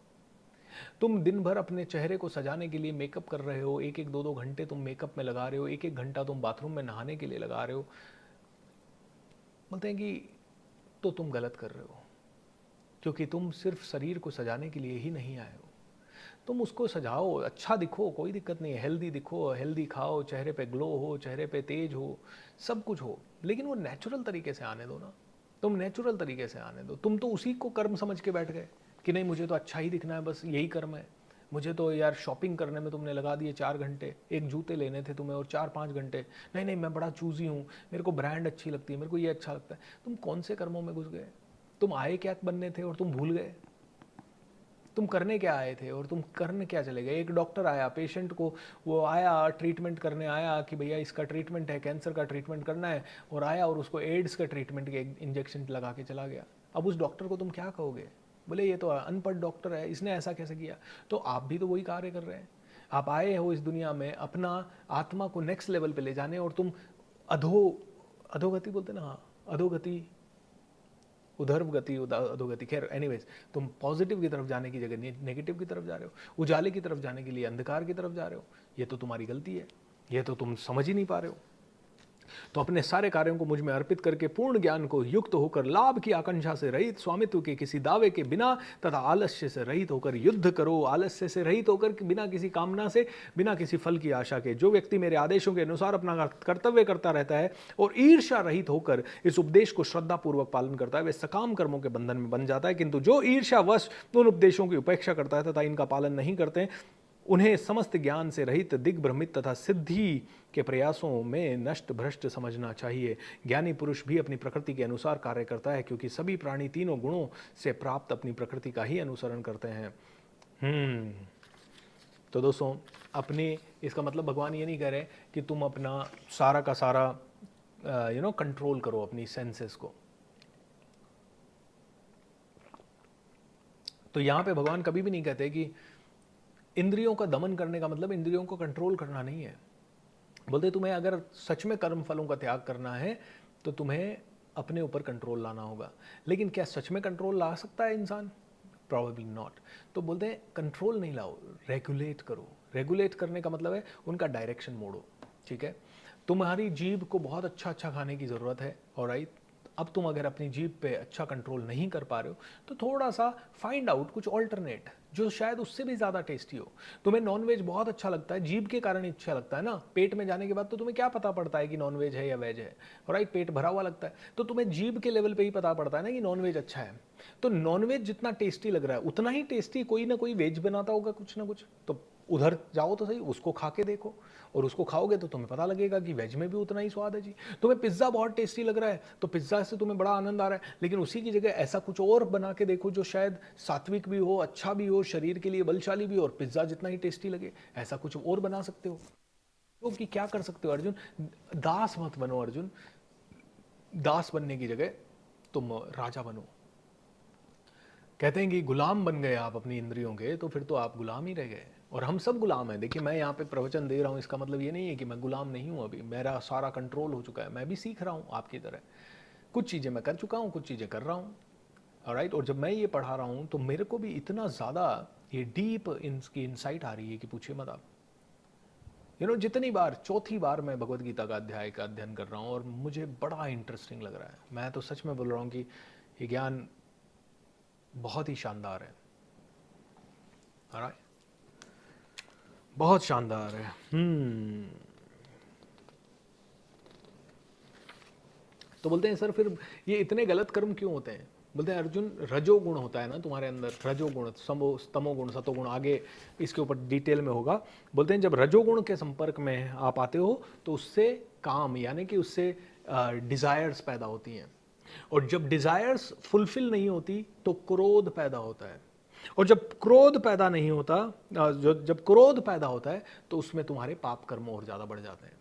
तुम दिन भर अपने चेहरे को सजाने के लिए मेकअप कर रहे हो, एक एक दो दो घंटे तुम मेकअप में लगा रहे हो, एक एक घंटा तुम बाथरूम में नहाने के लिए लगा रहे हो। बोलते हैं कि तो तुम गलत कर रहे हो, क्योंकि तुम सिर्फ शरीर को सजाने के लिए ही नहीं आए हो। तुम उसको सजाओ, अच्छा दिखो, कोई दिक्कत नहीं है, हेल्दी दिखो, हेल्दी खाओ, चेहरे पे ग्लो हो, चेहरे पे तेज हो, सब कुछ हो, लेकिन वो नेचुरल तरीके से आने दो ना। तुम नेचुरल तरीके से आने दो। तुम तो उसी को कर्म समझ के बैठ गए कि नहीं मुझे तो अच्छा ही दिखना है, बस यही कर्म है। मुझे तो यार शॉपिंग करने में तुमने लगा दिए 4 घंटे, एक जूते लेने थे तुम्हें और 4-5 घंटे, नहीं नहीं मैं बड़ा चूजी हूँ, मेरे को ब्रांड अच्छी लगती है, मेरे को ये अच्छा लगता है। तुम कौन से कर्मों में घुस गए? तुम आए क्या बनने थे और तुम भूल गए तुम करने क्या आए थे और तुम करने क्या चले गए। एक डॉक्टर आया, पेशेंट को वो आया ट्रीटमेंट करने आया कि भैया इसका ट्रीटमेंट है, कैंसर का ट्रीटमेंट करना है, और आया और उसको एड्स का ट्रीटमेंट के इंजेक्शन लगा के चला गया। अब उस डॉक्टर को तुम क्या कहोगे? बोले ये तो अनपढ़ डॉक्टर है, इसने ऐसा कैसे किया। तो आप भी तो वही कार्य कर रहे हैं। आप आए हो इस दुनिया में अपना आत्मा को नेक्स्ट लेवल पे ले जाने, और तुम अधोगति बोलते ना, हाँ अधोगति, उधर्व गति, अधोगति, खैर एनीवेज, तुम पॉजिटिव की तरफ जाने की जगह नेगेटिव की तरफ जा रहे हो, उजाले की तरफ जाने के लिए अंधकार की तरफ जा रहे हो। ये तो तुम्हारी गलती है, ये तो तुम समझ ही नहीं पा रहे हो। तो अपने सारे कार्यों को मुझ में अर्पित करके पूर्ण ज्ञान को युक्त होकर लाभ की आकांक्षा से रहित, स्वामित्व के किसी दावे के बिना तथा आलस्य से रहित होकर युद्ध करो। आलस्य से रहित होकर बिना किसी कामना से, बिना किसी फल की आशा के। जो व्यक्ति मेरे आदेशों के अनुसार अपना कर्तव्य करता रहता है और ईर्ष्या रहित होकर इस उपदेश को श्रद्धा पूर्वक पालन करता है, वह सकाम कर्मों के बंधन में बन जाता है। किंतु जो ईर्ष्यावश उन उपदेशों की उपेक्षा करता है तथा इनका पालन नहीं करते, उन्हें समस्त ज्ञान से रहित, दिग्भ्रमित तथा सिद्धि के प्रयासों में नष्ट भ्रष्ट समझना चाहिए। ज्ञानी पुरुष भी अपनी प्रकृति के अनुसार कार्य करता है, क्योंकि सभी प्राणी तीनों गुणों से प्राप्त अपनी प्रकृति का ही अनुसरण करते हैं। तो दोस्तों, अपने, इसका मतलब भगवान ये नहीं कह रहे कि तुम अपना सारा का सारा कंट्रोल करो अपनी सेंसेस को। तो यहाँ पे भगवान कभी भी नहीं कहते कि इंद्रियों का दमन करने का मतलब इंद्रियों को कंट्रोल करना नहीं है। बोलते तुम्हें अगर सच में कर्म फलों का त्याग करना है तो तुम्हें अपने ऊपर कंट्रोल लाना होगा। लेकिन क्या सच में कंट्रोल ला सकता है इंसान? Probably not. तो बोलते हैं कंट्रोल नहीं लाओ, रेगुलेट करो। रेगुलेट करने का मतलब है उनका डायरेक्शन मोड़ो। ठीक है, तुम्हारी जीभ को बहुत अच्छा अच्छा खाने की ज़रूरत है, ऑलराइट। अब तुम अगर अपनी जीभ पे अच्छा कंट्रोल नहीं कर पा रहे हो तो थोड़ा सा फाइंड आउट कुछ ऑल्टरनेट जो शायद उससे भी ज़्यादा टेस्टी हो। तुम्हें नॉनवेज बहुत अच्छा लगता है, जीभ के कारण ही अच्छा लगता है ना, पेट में जाने के बाद तो तुम्हें क्या पता पड़ता है कि नॉनवेज है या वेज है, राइट? पेट भरा हुआ लगता है तो तुम्हें जीभ के लेवल पे ही पता पड़ता है ना कि नॉनवेज अच्छा है। तो नॉनवेज जितना टेस्टी लग रहा है उतना ही टेस्टी कोई ना कोई वेज बनाता होगा कुछ ना कुछ। तो उधर जाओ तो सही, उसको खा के देखो, और उसको खाओगे तो तुम्हें पता लगेगा कि वेज में भी उतना ही स्वाद है जी। तुम्हें पिज्ज़ा बहुत टेस्टी लग रहा है तो पिज्ज़ा से तुम्हें बड़ा आनंद आ रहा है, लेकिन उसी की जगह ऐसा कुछ और बना के देखो जो शायद सात्विक भी हो, अच्छा भी हो, शरीर के लिए बलशाली भी हो, और पिज्ज़ा जितना ही टेस्टी लगे। ऐसा कुछ और बना सकते हो। क्योंकि क्या कर सकते हो अर्जुन? दास मत बनो अर्जुन। दास बनने की जगह तुम राजा बनो। कहते हैं कि गुलाम बन गए आप अपनी इंद्रियों के, तो फिर तो आप गुलाम ही रह गए। और हम सब गुलाम हैं। देखिए, मैं यहाँ पे प्रवचन दे रहा हूँ, इसका मतलब ये नहीं है कि मैं गुलाम नहीं हूँ। अभी मेरा सारा कंट्रोल हो चुका है, मैं भी सीख रहा हूँ आपकी तरह। कुछ चीज़ें मैं कर चुका हूँ, कुछ चीज़ें कर रहा हूँ, राइट। और जब मैं ये पढ़ा रहा हूँ तो मेरे को भी इतना ज़्यादा ये डीप इसकी इंसाइट आ रही है कि पूछिए मत आप। जितनी बार, चौथी बार मैं भगवत गीता का अध्याय का अध्ययन कर रहा हूँ और मुझे बड़ा इंटरेस्टिंग लग रहा है। मैं तो सच में बोल रहा हूँ कि ये ज्ञान बहुत ही शानदार है, राइट, बहुत शानदार है। तो बोलते हैं सर फिर ये इतने गलत कर्म क्यों होते हैं? बोलते हैं अर्जुन, रजोगुण होता है ना तुम्हारे अंदर, रजोगुण, तमोगुण, सतोगुण, आगे इसके ऊपर डिटेल में होगा। बोलते हैं जब रजोगुण के संपर्क में आप आते हो तो उससे काम, यानी कि उससे डिज़ायर्स पैदा होती हैं। और जब डिजायर्स फुलफिल नहीं होती तो क्रोध पैदा होता है, और जब क्रोध पैदा नहीं होता, जब क्रोध पैदा होता है तो उसमें तुम्हारे पाप कर्म और ज्यादा बढ़ जाते हैं।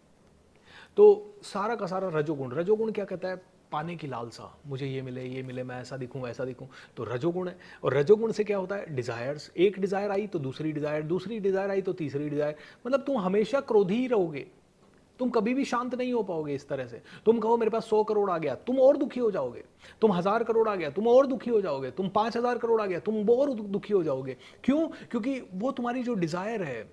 तो सारा का सारा रजोगुण, रजोगुण क्या कहता है? पाने की लालसा, मुझे ये मिले, मैं ऐसा दिखूं ऐसा दिखूं, तो रजोगुण है। और रजोगुण से क्या होता है? डिजायर्स, एक डिजायर आई तो दूसरी डिजायर, दूसरी डिजायर आई तो तीसरी डिजायर, मतलब तुम हमेशा क्रोधी ही रहोगे, तुम कभी भी शांत नहीं हो पाओगे। इस तरह से तुम कहो मेरे पास 100 करोड़ आ गया, तुम और दुखी हो जाओगे। तुम 1000 करोड़ आ गया, तुम और दुखी हो जाओगे। तुम 5000 करोड़ आ गया, तुम और दुखी हो जाओगे। क्यों? क्योंकि वो तुम्हारी जो डिजायर है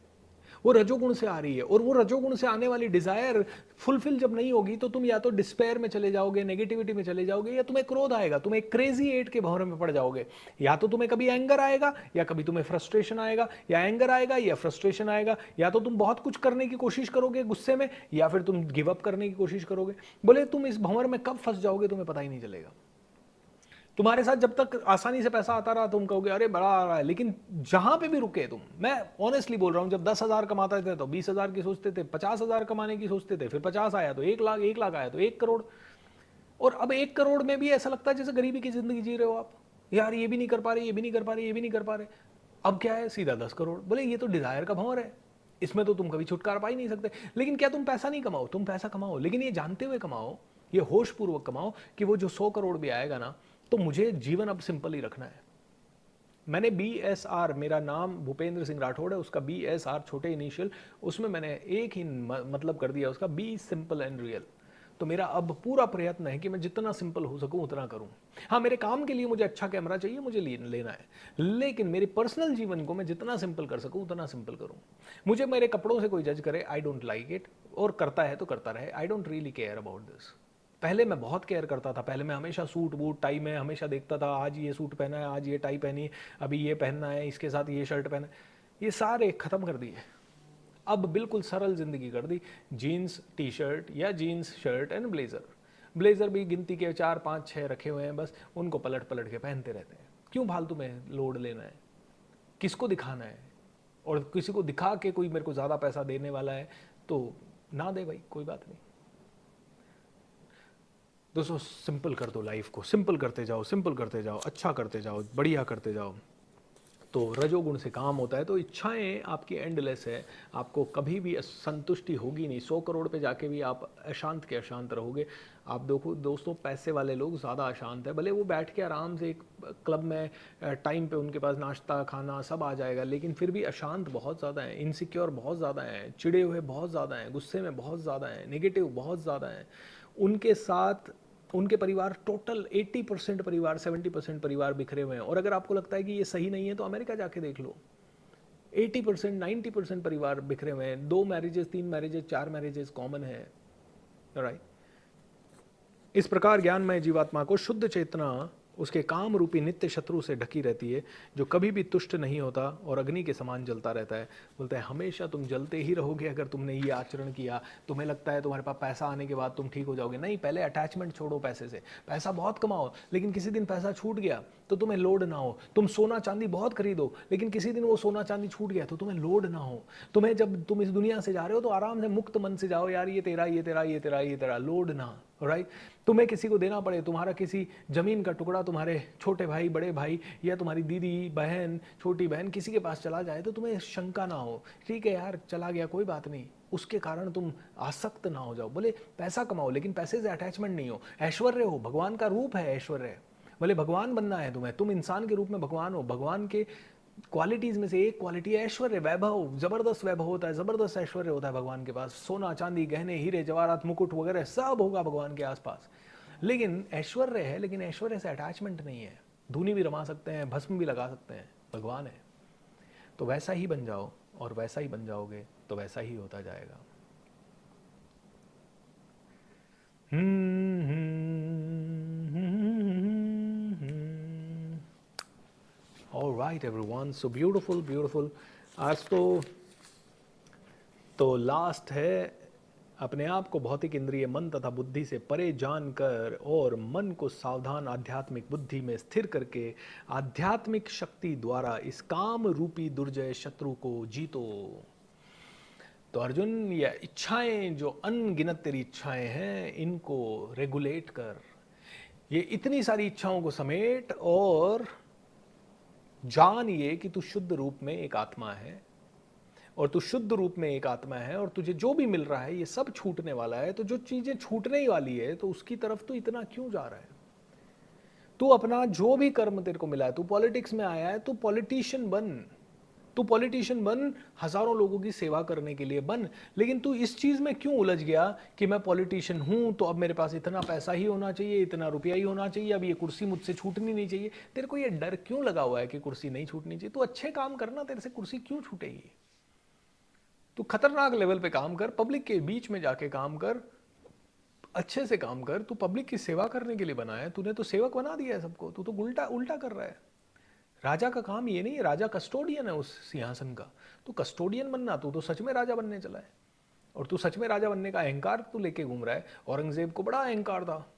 वो रजोगुण से आ रही है, और वो रजोगुण से आने वाली डिजायर फुलफिल जब नहीं होगी तो तुम या तो डिस्पेयर में चले जाओगे, नेगेटिविटी में चले जाओगे, या तुम्हें क्रोध आएगा, तुम एक क्रेजी एट के भंवर में पड़ जाओगे। या तो तुम्हें कभी एंगर आएगा, या कभी तुम्हें फ्रस्ट्रेशन आएगा, या एंगर आएगा या फ्रस्ट्रेशन आएगा, या तो तुम बहुत कुछ करने की कोशिश करोगे गुस्से में, या फिर तुम गिव अप करने की कोशिश करोगे। बोले तुम इस भंवर में कब फंस जाओगे तुम्हें पता ही नहीं चलेगा। तुम्हारे साथ जब तक आसानी से पैसा आता रहा तुम कहोगे अरे बड़ा आ रहा है, लेकिन जहां पे भी रुके तुम, मैं ऑनेस्टली बोल रहा हूं, जब 10,000 कमाते थे तो 20,000 की सोचते थे, 50,000 कमाने की सोचते थे, फिर 50 आया तो 1 लाख, 1 लाख आया तो 1 करोड़, और अब 1 करोड़ में भी ऐसा लगता है जैसे गरीबी की जिंदगी जी रहे हो आप। यार ये भी नहीं कर पा रहे, ये भी नहीं कर पा रहे, ये भी नहीं कर पा रहे। अब क्या है? सीधा 10 करोड़। बोले ये तो डिजायर का भंवर है, इसमें तो तुम कभी छुटकारा पा ही नहीं सकते। लेकिन क्या तुम पैसा नहीं कमाओ? तुम पैसा कमाओ, लेकिन ये जानते हुए कमाओ, ये होश पूर्वक कमाओ कि वो जो 100 करोड़ भी आएगा ना, तो मुझे जीवन अब सिंपल ही रखना है। मैंने BSR, मेरा नाम भूपेंद्र सिंह राठौड़ है, उसका BSR छोटे इनिशियल, उसमें मैंने एक ही मतलब कर दिया उसका, बी सिंपल एंड रियल। तो मेरा अब पूरा प्रयत्न है कि मैं जितना सिंपल हो सकूं उतना करूं। हाँ, मेरे काम के लिए मुझे अच्छा कैमरा चाहिए, मुझे लेना है, लेकिन मेरे पर्सनल जीवन को मैं जितना सिंपल कर सकूं उतना सिंपल करूं। मुझे मेरे कपड़ों से कोई जज करे, आई डोंट लाइक इट, और करता है तो करता रहे, I don't really care about this. पहले मैं बहुत केयर करता था, पहले मैं हमेशा सूट बूट टाई में हमेशा देखता था, आज ये सूट पहना है, आज ये टाई पहनी है, अभी ये पहनना है, इसके साथ ये शर्ट पहना है, ये सारे खत्म कर दिए। अब बिल्कुल सरल जिंदगी कर दी, जीन्स टी शर्ट या jeans shirt and blazer. Blazer भी गिनती के 4 5 6 रखे हुए हैं, बस उनको पलट पलट के पहनते रहते हैं। क्यों फालतू में लोड लेना है? किसको दिखाना है? और किसी को दिखा के कोई मेरे को ज़्यादा पैसा देने वाला है तो ना दे भाई, कोई बात नहीं। दोस्तों सिंपल कर दो लाइफ को, सिंपल करते जाओ, सिंपल करते जाओ, अच्छा करते जाओ, बढ़िया करते जाओ, तो रजोगुण से काम होता है। तो इच्छाएं आपकी एंडलेस है, आपको कभी भी संतुष्टि होगी नहीं। 100 करोड़ पे जाके भी आप अशांत के अशांत रहोगे। आप देखो दोस्तों, पैसे वाले लोग ज़्यादा अशांत है, भले वो बैठ के आराम से एक क्लब में टाइम पे उनके पास नाश्ता खाना सब आ जाएगा, लेकिन फिर भी अशांत बहुत ज़्यादा है, इनसिक्योर बहुत ज़्यादा है, चिड़े हुए बहुत ज़्यादा हैं, गुस्से में बहुत ज़्यादा हैं, नेगेटिव बहुत ज़्यादा हैं। उनके साथ उनके परिवार टोटल 80% परिवार, 70% परिवार बिखरे हुए हैं। और अगर आपको लगता है कि ये सही नहीं है तो अमेरिका जाके देख लो, 80% 90% परिवार बिखरे हुए हैं, 2 मैरिजेस 3 मैरिजेस 4 मैरिजेस कॉमन है, राइट। इस प्रकार ज्ञानमय जीवात्मा को शुद्ध चेतना उसके काम रूपी नित्य शत्रु से ढकी रहती है, जो कभी भी तुष्ट नहीं होता और अग्नि के समान जलता रहता है। बोलते हैं हमेशा तुम जलते ही रहोगे अगर तुमने ये आचरण किया। तुम्हें लगता है तुम्हारे पास पैसा आने के बाद तुम ठीक हो जाओगे, नहीं, पहले अटैचमेंट छोड़ो पैसे से। पैसा बहुत कमाओ, लेकिन किसी दिन पैसा छूट गया तो तुम्हें लोड ना हो। तुम सोना चांदी बहुत खरीदो, लेकिन किसी दिन वो सोना चांदी छूट गया तो तुम्हें लोड ना हो। तुम्हें जब तुम इस दुनिया से जा रहे हो तो आराम से मुक्त मन से जाओ, यार ये तेरा, ये तेरा, ये तेरा, ये तेरा, लोड ना, राइट। तुम्हें किसी को देना पड़े, तुम्हारा किसी जमीन का टुकड़ा तुम्हारे छोटे भाई, बड़े भाई या तुम्हारी दीदी, बहन, छोटी बहन किसी के पास चला जाए तो तुम्हें शंका ना हो, ठीक है यार चला गया कोई बात नहीं, उसके कारण तुम आसक्त ना हो जाओ। बोले पैसा कमाओ लेकिन पैसे से अटैचमेंट नहीं हो। ऐश्वर्य हो, भगवान का रूप है ऐश्वर्य। बोले भगवान बनना है तुम्हें, तुम इंसान के रूप में भगवान हो। भगवान के क्वालिटीज में से एक क्वालिटी है ऐश्वर्य, वैभव, जबरदस्त वैभव होता है, जबरदस्त ऐश्वर्य होता है भगवान के पास। सोना चांदी गहने हीरे जवाहरात मुकुट वगैरह सब होगा भगवान के आसपास, लेकिन ऐश्वर्य है, लेकिन ऐश्वर्य से अटैचमेंट नहीं है। धूनी भी रमा सकते हैं, भस्म भी लगा सकते हैं, भगवान है। तो वैसा ही बन जाओ, और वैसा ही बन जाओगे तो वैसा ही होता जाएगा। All right everyone, so beautiful, beautiful। आज तो लास्ट है, अपने आप को भौतिक इंद्रिय मन तथा बुद्धि से परे जानकर और मन को सावधान आध्यात्मिक बुद्धि में स्थिर करके आध्यात्मिक शक्ति द्वारा इस काम रूपी दुर्जय शत्रु को जीतो। तो अर्जुन, ये इच्छाएं जो अनगिनत तेरी इच्छाएं हैं, इनको रेगुलेट कर, ये इतनी सारी इच्छाओं को समेट और जान ये कि तू शुद्ध रूप में एक आत्मा है, और तू शुद्ध रूप में एक आत्मा है, और तुझे जो भी मिल रहा है ये सब छूटने वाला है। तो जो चीजें छूटने ही वाली है तो उसकी तरफ तू इतना क्यों जा रहा है? तू अपना जो भी कर्म तेरे को मिला है, तू पॉलिटिक्स में आया है, तू पॉलिटिशियन बन, तू पॉलिटिशियन बन, हजारों लोगों की सेवा करने के लिए बन। लेकिन तू इस चीज में क्यों उलझ गया कि मैं पॉलिटिशियन हूं तो अब मेरे पास इतना पैसा ही होना चाहिए, इतना रुपया ही होना चाहिए, अब ये कुर्सी मुझसे छूटनी नहीं चाहिए। तेरे को ये डर क्यों लगा हुआ है कि कुर्सी नहीं छूटनी चाहिए? तू अच्छे काम करना, तेरे से कुर्सी क्यों छूटेगी? तू खतरनाक लेवल पे काम कर, पब्लिक के बीच में जाके काम कर, अच्छे से काम कर। तू पब्लिक की सेवा करने के लिए बना है, तूने तो सेवक बना दिया है सबको। तू तो उल्टा उल्टा कर रहा है। राजा का काम ये नहीं है, राजा कस्टोडियन है उस सिंहासन का। तू कस्टोडियन बनना, तू तो सच में राजा बनने चला है। और तू सच में राजा बनने का अहंकार तू लेके घूम रहा है। औरंगजेब को बड़ा अहंकार था,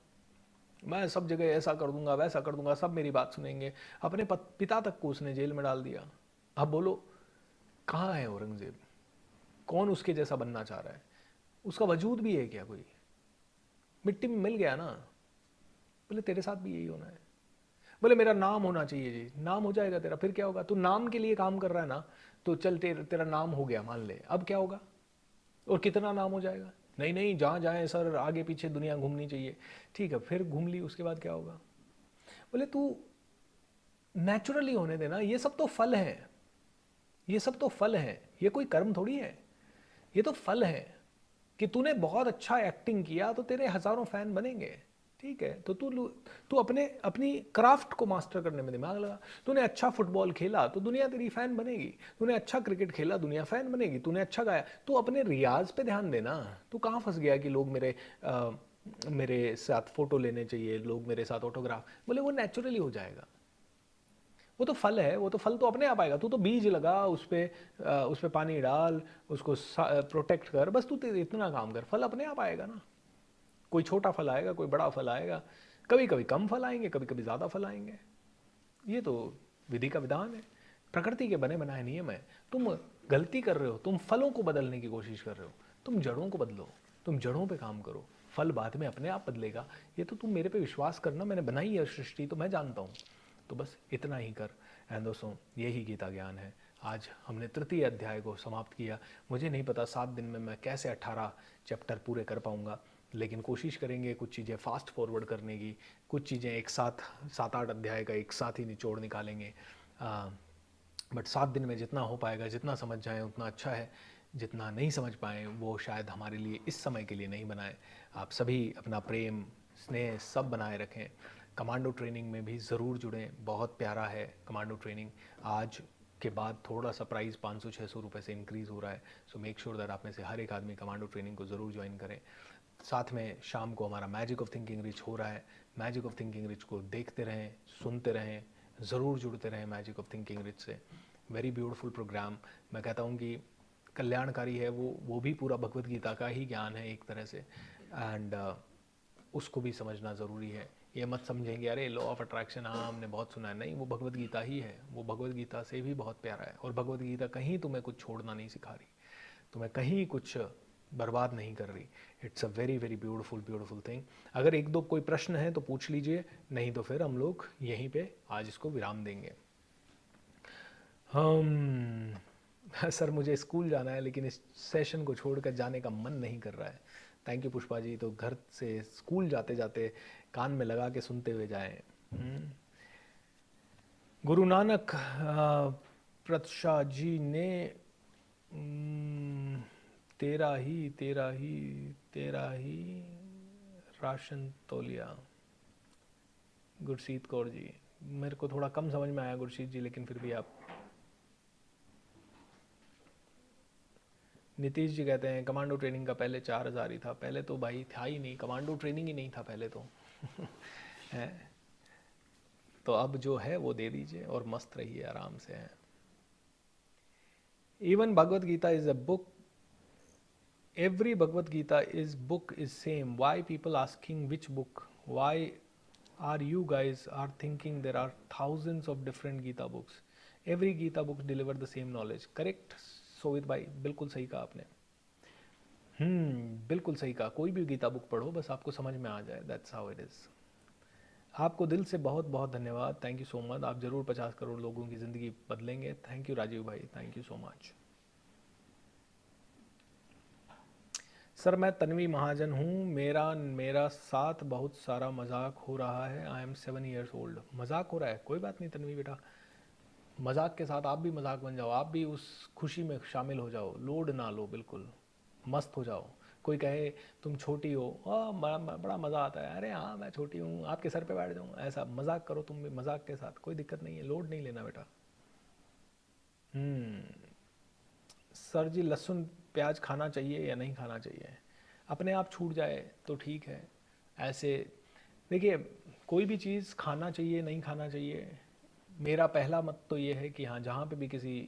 मैं सब जगह ऐसा कर दूंगा, वैसा कर दूंगा, सब मेरी बात सुनेंगे। अपने पिता तक को उसने जेल में डाल दिया। अब बोलो कहाँ है औरंगजेब? कौन उसके जैसा बनना चाह रहा है? उसका वजूद भी है क्या कोई? मिट्टी में मिल गया ना। बोले तेरे साथ भी यही होना है। बोले मेरा नाम होना चाहिए जी। नाम हो जाएगा तेरा, फिर क्या होगा? तू नाम के लिए काम कर रहा है ना, तो चल तेरा नाम हो गया मान ले, अब क्या होगा? और कितना नाम हो जाएगा? नहीं नहीं, जहाँ जाए सर आगे पीछे दुनिया घूमनी चाहिए। ठीक है, फिर घूम ली, उसके बाद क्या होगा? बोले तू नेचुरली होने देना। ये सब तो फल है, ये सब तो फल है, ये कोई कर्म थोड़ी है। ये तो फल है कि तूने बहुत अच्छा एक्टिंग किया तो तेरे हजारों फैन बनेंगे। ठीक है, तो तू तू अपने अपनी क्राफ्ट को मास्टर करने में दिमाग लगा। तूने अच्छा फुटबॉल खेला तो दुनिया तेरी फैन बनेगी। तूने अच्छा क्रिकेट खेला, दुनिया फैन बनेगी। तूने अच्छा गाया, तू अपने रियाज पे ध्यान देना। तू कहाँ फंस गया कि लोग मेरे साथ फोटो लेने चाहिए, लोग मेरे साथ ऑटोग्राफ। बोले वो नेचुरली हो जाएगा, वो तो फल है, वो तो फल तो अपने आप आएगा। तू तो बीज लगा, उस पे पानी डाल, उसको प्रोटेक्ट कर, बस तू इतना काम कर, फल अपने आप आएगा ना। कोई छोटा फल आएगा, कोई बड़ा फल आएगा, कभी कभी कम फल आएंगे, कभी कभी ज़्यादा फल आएंगे। ये तो विधि का विधान है, प्रकृति के बने बनाए नियम है। तुम गलती कर रहे हो, तुम फलों को बदलने की कोशिश कर रहे हो। तुम जड़ों को बदलो, तुम जड़ों पे काम करो, फल बाद में अपने आप बदलेगा। ये तो तुम मेरे पे विश्वास करना, मैंने बनाई है सृष्टि तो मैं जानता हूँ। तो बस इतना ही कर। एंड दोस्तों, यही गीता ज्ञान है। आज हमने तृतीय अध्याय को समाप्त किया। मुझे नहीं पता 7 दिन में मैं कैसे 18 चैप्टर पूरे कर पाऊँगा, लेकिन कोशिश करेंगे कुछ चीज़ें फास्ट फॉरवर्ड करने की, कुछ चीज़ें एक साथ 7-8 अध्याय का एक साथ ही निचोड़ निकालेंगे। बट 7 दिन में जितना हो पाएगा, जितना समझ जाएं उतना अच्छा है। जितना नहीं समझ पाएँ वो शायद हमारे लिए इस समय के लिए नहीं बनाए। आप सभी अपना प्रेम स्नेह सब बनाए रखें। कमांडो ट्रेनिंग में भी ज़रूर जुड़ें, बहुत प्यारा है कमांडो ट्रेनिंग। आज के बाद थोड़ा सा प्राइस 500-600 रुपये से इंक्रीज़ हो रहा है। सो मेक श्योर दैट आप में से हर एक आदमी कमांडो ट्रेनिंग को ज़रूर ज्वाइन करें। साथ में शाम को हमारा मैजिक ऑफ थिंकिंग रिच हो रहा है। मैजिक ऑफ थिंकिंग रिच को देखते रहें, सुनते रहें, ज़रूर जुड़ते रहें मैजिक ऑफ थिंकिंग रिच से। Very beautiful programme. मैं कहता हूँ कि कल्याणकारी है वो भी पूरा भगवत गीता का ही ज्ञान है एक तरह से। एंड उसको भी समझना ज़रूरी है। ये मत समझेंगे अरे लॉ ऑफ अट्रैक्शन हाँ हमने बहुत सुना है, नहीं, वो भगवत गीता ही है। वो भगवत गीता से भी बहुत प्यारा है। और भगवत गीता कहीं तुम्हें कुछ छोड़ना नहीं सिखा रही, तुम्हें कहीं कुछ बर्बाद नहीं कर रही। It's a very very beautiful beautiful thing. अगर एक दो कोई प्रश्न है तो पूछ लीजिए, नहीं तो फिर हम लोग यहीं पे आज इसको विराम देंगे। हम सर मुझे स्कूल जाना है, लेकिन इस सेशन को छोड़कर जाने का मन नहीं कर रहा है। Thank you Pushpa ji. तो घर से स्कूल जाते जाते कान में लगा के सुनते हुए जाएं। गुरु नानक प्रतशा जी ने तेरा ही तेरा ही तेरा ही राशन तौलिया। गुरसीत कौर जी, मेरे को थोड़ा कम समझ में आया गुरसीत जी, लेकिन फिर भी आप। नीतीश जी कहते हैं कमांडो ट्रेनिंग का पहले 4000 ही था। पहले तो भाई था ही नहीं, कमांडो ट्रेनिंग ही नहीं था पहले तो है। तो अब जो है वो दे दीजिए और मस्त रहिए, आराम से है। Even Bhagavad Gita is a book, every Bhagavad Gita is book is same. Why people asking which book? Why are you guys are thinking there are thousands of different Gita books? Every Gita book deliver the same knowledge. Correct सोवित भाई, बिल्कुल सही कहा आपने। बिल्कुल सही कहा। कोई भी गीता बुक पढ़ो, बस आपको समझ में आ जाए, दैट्स हाउ इट इज। आपको दिल से बहुत बहुत धन्यवाद, थैंक यू सो मच। आप ज़रूर 50 करोड़ लोगों की ज़िंदगी बदलेंगे। थैंक यू राजीव भाई, thank you so much. Sir मैं तन्वी महाजन हूँ, मेरा मेरा साथ बहुत सारा मजाक हो रहा है। I am 7 years old. मजाक हो रहा है, कोई बात नहीं तन्वी बेटा, मजाक के साथ आप भी मजाक बन जाओ, आप भी उस खुशी में शामिल हो जाओ, लोड ना लो, बिल्कुल मस्त हो जाओ। कोई कहे तुम छोटी हो, बड़ा मज़ा आता है, अरे हाँ मैं छोटी हूँ, आपके सर पे बैठ जाऊँ, ऐसा मजाक करो तुम भी मजाक के साथ, कोई दिक्कत नहीं है, लोड नहीं लेना बेटा। हम्म। सर जी लहसुन प्याज खाना चाहिए या नहीं खाना चाहिए? अपने आप छूट जाए तो ठीक है। ऐसे देखिए, कोई भी चीज़ खाना चाहिए नहीं खाना चाहिए, मेरा पहला मत तो ये है कि हाँ, जहाँ पे भी किसी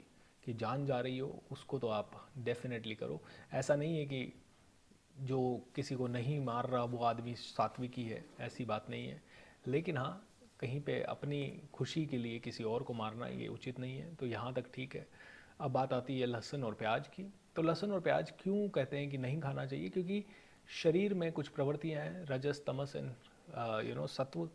की जान जा रही हो उसको तो आप डेफिनेटली करो। ऐसा नहीं है कि जो किसी को नहीं मार रहा वो आदमी सात्विकी है, ऐसी बात नहीं है। लेकिन हाँ, कहीं पे अपनी खुशी के लिए किसी और को मारना ये उचित नहीं है, तो यहाँ तक ठीक है। अब बात आती है लहसुन और प्याज की। तो लहसुन और प्याज क्यों कहते हैं कि नहीं खाना चाहिए? क्योंकि शरीर में कुछ प्रवृत्तियाँ हैं, रजस तमस एंड सत्व।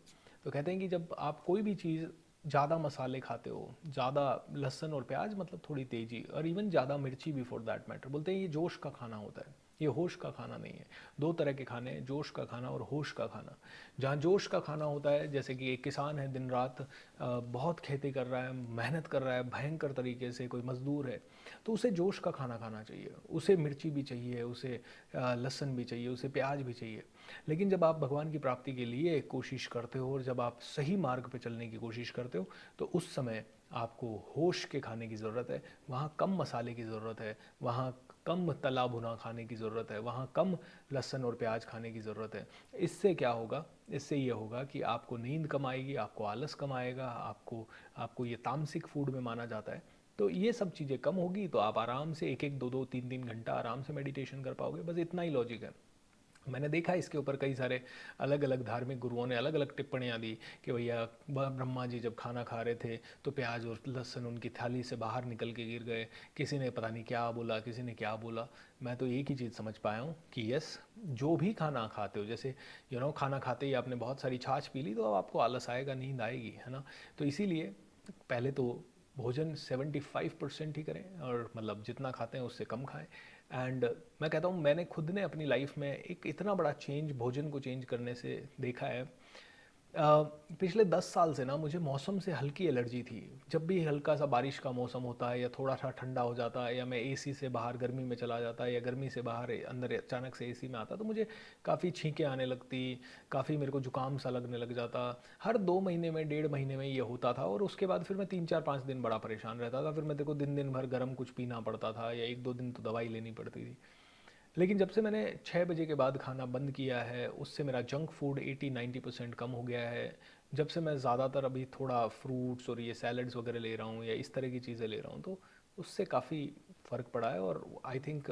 तो कहते हैं कि जब आप कोई भी चीज़ ज़्यादा मसाले खाते हो, ज़्यादा लहसुन और प्याज मतलब थोड़ी तेज़ी, और इवन ज़्यादा मिर्ची भी फॉर दैट मैटर, बोलते हैं ये जोश का खाना होता है, ये होश का खाना नहीं है। दो तरह के खाने हैं, जोश का खाना और होश का खाना। जहाँ जोश का खाना होता है, जैसे कि एक किसान है दिन रात बहुत खेती कर रहा है, मेहनत कर रहा है भयंकर तरीके से, कोई मजदूर है, तो उसे जोश का खाना खाना चाहिए, उसे मिर्ची भी चाहिए, उसे लहसुन भी चाहिए, उसे प्याज भी चाहिए। लेकिन जब आप भगवान की प्राप्ति के लिए कोशिश करते हो और जब आप सही मार्ग पर चलने की कोशिश करते हो, तो उस समय आपको होश के खाने की ज़रूरत है। वहाँ कम मसाले की ज़रूरत है, वहाँ कम तला भुना खाने की ज़रूरत है, वहाँ कम लहसुन और प्याज खाने की ज़रूरत है। इससे क्या होगा? इससे ये होगा कि आपको नींद कम आएगी, आपको आलस कम आएगा, आपको आपको ये तामसिक फूड में माना जाता है। तो ये सब चीज़ें कम होगी तो आप आराम से एक एक दो दो तीन तीन घंटा आराम से मेडिटेशन कर पाओगे। बस इतना ही लॉजिक है। मैंने देखा इसके ऊपर कई सारे अलग अलग धार्मिक गुरुओं ने अलग अलग टिप्पणियाँ दी कि भैया ब्रह्मा जी जब खाना खा रहे थे तो प्याज और लहसुन उनकी थाली से बाहर निकल के गिर गए, किसी ने पता नहीं क्या बोला, किसी ने क्या बोला। मैं तो एक ही चीज़ समझ पाया हूँ कि यस, जो भी खाना खाते हो, जैसे खाना खाते ही आपने बहुत सारी छाछ पी ली तो अब आपको आलस आएगा, नींद आएगी, है ना? तो इसीलिए पहले तो भोजन 75% ही करें, और मतलब जितना खाते हैं उससे कम खाएं। एंड मैं कहता हूँ, मैंने खुद ने अपनी लाइफ में एक इतना बड़ा चेंज भोजन को चेंज करने से देखा है। पिछले 10 साल से ना मुझे मौसम से हल्की एलर्जी थी। जब भी हल्का सा बारिश का मौसम होता है या थोड़ा सा ठंडा हो जाता है, या मैं एसी से बाहर गर्मी में चला जाता है, या गर्मी से बाहर अंदर अचानक से एसी में आता, तो मुझे काफ़ी छींकें आने लगती, काफ़ी मेरे को जुकाम सा लगने लग जाता। हर 2 महीने में 1.5 महीने में ये होता था, और उसके बाद फिर मैं 3 4 5 दिन बड़ा परेशान रहता था। फिर मेरे को दिन दिन भर गर्म कुछ पीना पड़ता था, या 1 2 दिन तो दवाई लेनी पड़ती थी। लेकिन जब से मैंने 6 बजे के बाद खाना बंद किया है, उससे मेरा जंक फूड 80 90% कम हो गया है। जब से मैं ज़्यादातर अभी थोड़ा फ्रूट्स और ये सैलड्स वगैरह ले रहा हूँ या इस तरह की चीज़ें ले रहा हूँ, तो उससे काफ़ी फ़र्क पड़ा है। और आई थिंक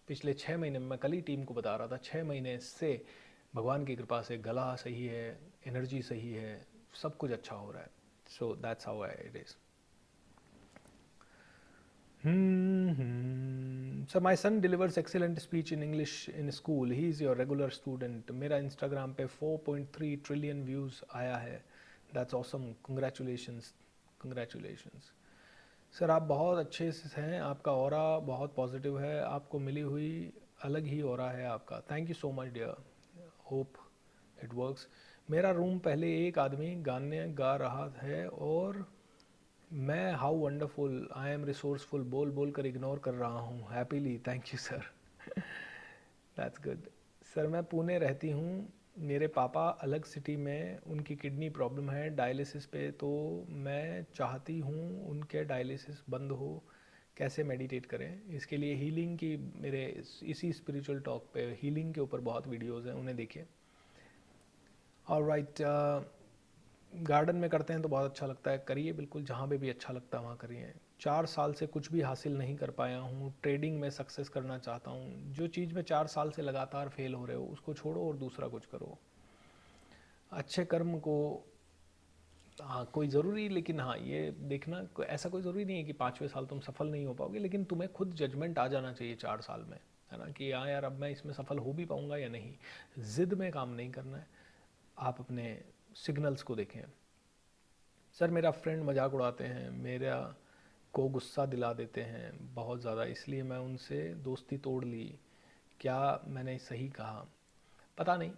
पिछले 6 महीने में, मैं कल ही टीम को बता रहा था, 6 महीने से भगवान की कृपा से गला सही है, एनर्जी सही है, सब कुछ अच्छा हो रहा है। So that's how I it is. So my son delivers excellent speech in English in school. He is your regular student. मेरा Instagram पे 4.3 ट्रिलियन व्यूज़ आया है। That's awesome. Congratulations. Congratulations. Sir आप बहुत अच्छे से हैं, आपका ऑरा बहुत पॉजिटिव है, आपको मिली हुई अलग ही ऑरा है आपका। Thank you so much dear, hope it works. मेरा रूम पहले एक आदमी गाने गा रहा है और मैं how wonderful I am resourceful बोल बोल कर इग्नोर कर रहा हूँ happily. Thank you sir, that's good. Sir मैं पुणे रहती हूँ, मेरे पापा अलग सिटी में, उनकी किडनी प्रॉब्लम है, डायलिसिस पे, तो मैं चाहती हूँ उनके डायलिसिस बंद हो, कैसे मेडिटेट करें इसके लिए? हीलिंग की मेरे इसी स्पिरिचुअल टॉक पे हीलिंग के ऊपर बहुत वीडियोस हैं, उन्हें देखिए। और राइट, गार्डन में करते हैं तो बहुत अच्छा लगता है, करिए बिल्कुल, जहाँ पे भी अच्छा लगता है वहाँ करिए। 4 साल से कुछ भी हासिल नहीं कर पाया हूँ, ट्रेडिंग में सक्सेस करना चाहता हूँ। जो चीज़ में 4 साल से लगातार फेल हो रहे हो उसको छोड़ो और दूसरा कुछ करो। अच्छे कर्म को, हाँ कोई ज़रूरी, लेकिन हाँ ये देखना, ऐसा कोई ज़रूरी नहीं है कि 5वें साल तुम सफल नहीं हो पाओगे, लेकिन तुम्हें खुद जजमेंट आ जाना चाहिए 4 साल में, है ना, कि हाँ यार अब मैं इसमें सफल हो भी पाऊँगा या नहीं। ज़िद में काम नहीं करना है। आप अपने सिग्नल्स को देखें। सर मेरा फ्रेंड मजाक उड़ाते हैं, मेरा को गुस्सा दिला देते हैं बहुत ज़्यादा, इसलिए मैं उनसे दोस्ती तोड़ ली, क्या मैंने सही कहा? पता नहीं,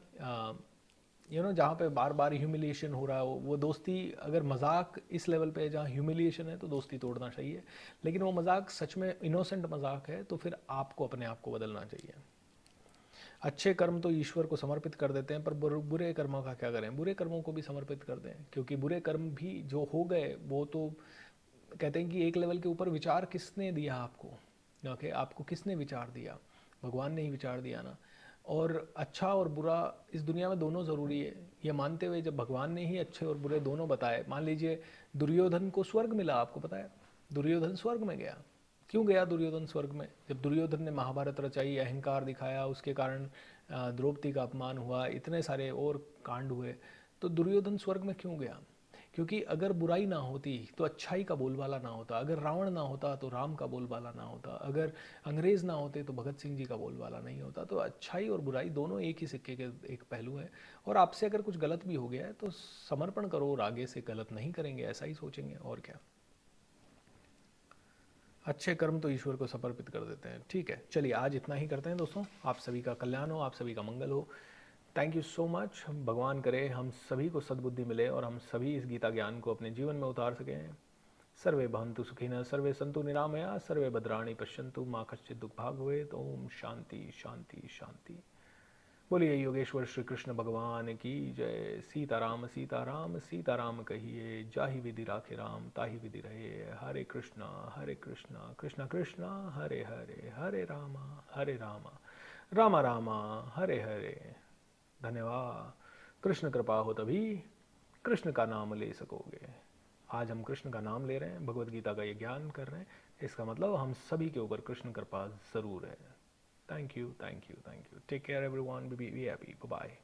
जहाँ पे बार बार ह्यूमिलिएशन हो रहा हो, वो दोस्ती अगर मजाक इस लेवल पे है जहाँ ह्यूमिलिएशन है तो दोस्ती तोड़ना चाहिए। लेकिन वो मजाक सच में इनोसेंट मजाक है तो फिर आपको अपने आप को बदलना चाहिए। अच्छे कर्म तो ईश्वर को समर्पित कर देते हैं, पर बुरे कर्मों का क्या करें? बुरे कर्मों को भी समर्पित कर दें, क्योंकि बुरे कर्म भी जो हो गए वो तो कहते हैं कि एक लेवल के ऊपर विचार किसने दिया आपको? ओके, आपको किसने विचार दिया? भगवान ने ही विचार दिया ना। और अच्छा और बुरा इस दुनिया में दोनों ज़रूरी है, ये मानते हुए जब भगवान ने ही अच्छे और बुरे दोनों बताए। मान लीजिए दुर्योधन को स्वर्ग मिला, आपको पता है दुर्योधन स्वर्ग में गया। क्यों गया दुर्योधन स्वर्ग में? जब दुर्योधन ने महाभारत रचाई, अहंकार दिखाया, उसके कारण द्रौपदी का अपमान हुआ, इतने सारे और कांड हुए, तो दुर्योधन स्वर्ग में क्यों गया? क्योंकि अगर बुराई ना होती तो अच्छाई का बोलबाला ना होता, अगर रावण ना होता तो राम का बोलबाला ना होता, अगर अंग्रेज़ ना होते तो भगत सिंह जी का बोलबाला नहीं होता। तो अच्छाई और बुराई दोनों एक ही सिक्के के एक पहलू है। और आपसे अगर कुछ गलत भी हो गया है तो समर्पण करो और आगे से गलत नहीं करेंगे, ऐसा ही सोचेंगे और क्या। अच्छे कर्म तो ईश्वर को समर्पित कर देते हैं। ठीक है, चलिए आज इतना ही करते हैं दोस्तों। आप सभी का कल्याण हो, आप सभी का मंगल हो। Thank you so much. भगवान करे हम सभी को सद्बुद्धि मिले और हम सभी इस गीता ज्ञान को अपने जीवन में उतार सकें। सर्वे भवन्तु सुखिनः, सर्वे सन्तु निरामया, सर्वे भद्राणि पश्यन्तु, मा कश्चित् दुःखभाग् भवेत्। ओम शांति शांति शांति। बोलिए योगेश्वर श्री कृष्ण भगवान की जय। सीताराम सीताराम सीताराम कहिए, जाहि विधि राखे राम, ताहि विधि रहे। हरे कृष्णा कृष्णा कृष्णा हरे हरे, हरे रामा रामा रामा हरे हरे। धन्यवाद। कृष्ण कृपा हो तभी कृष्ण का नाम ले सकोगे। आज हम कृष्ण का नाम ले रहे हैं, भगवत गीता का ये ज्ञान कर रहे हैं, इसका मतलब हम सभी के ऊपर कृष्ण कृपा ज़रूर है। Thank you thank you thank you. Take care everyone, be happy, bye bye.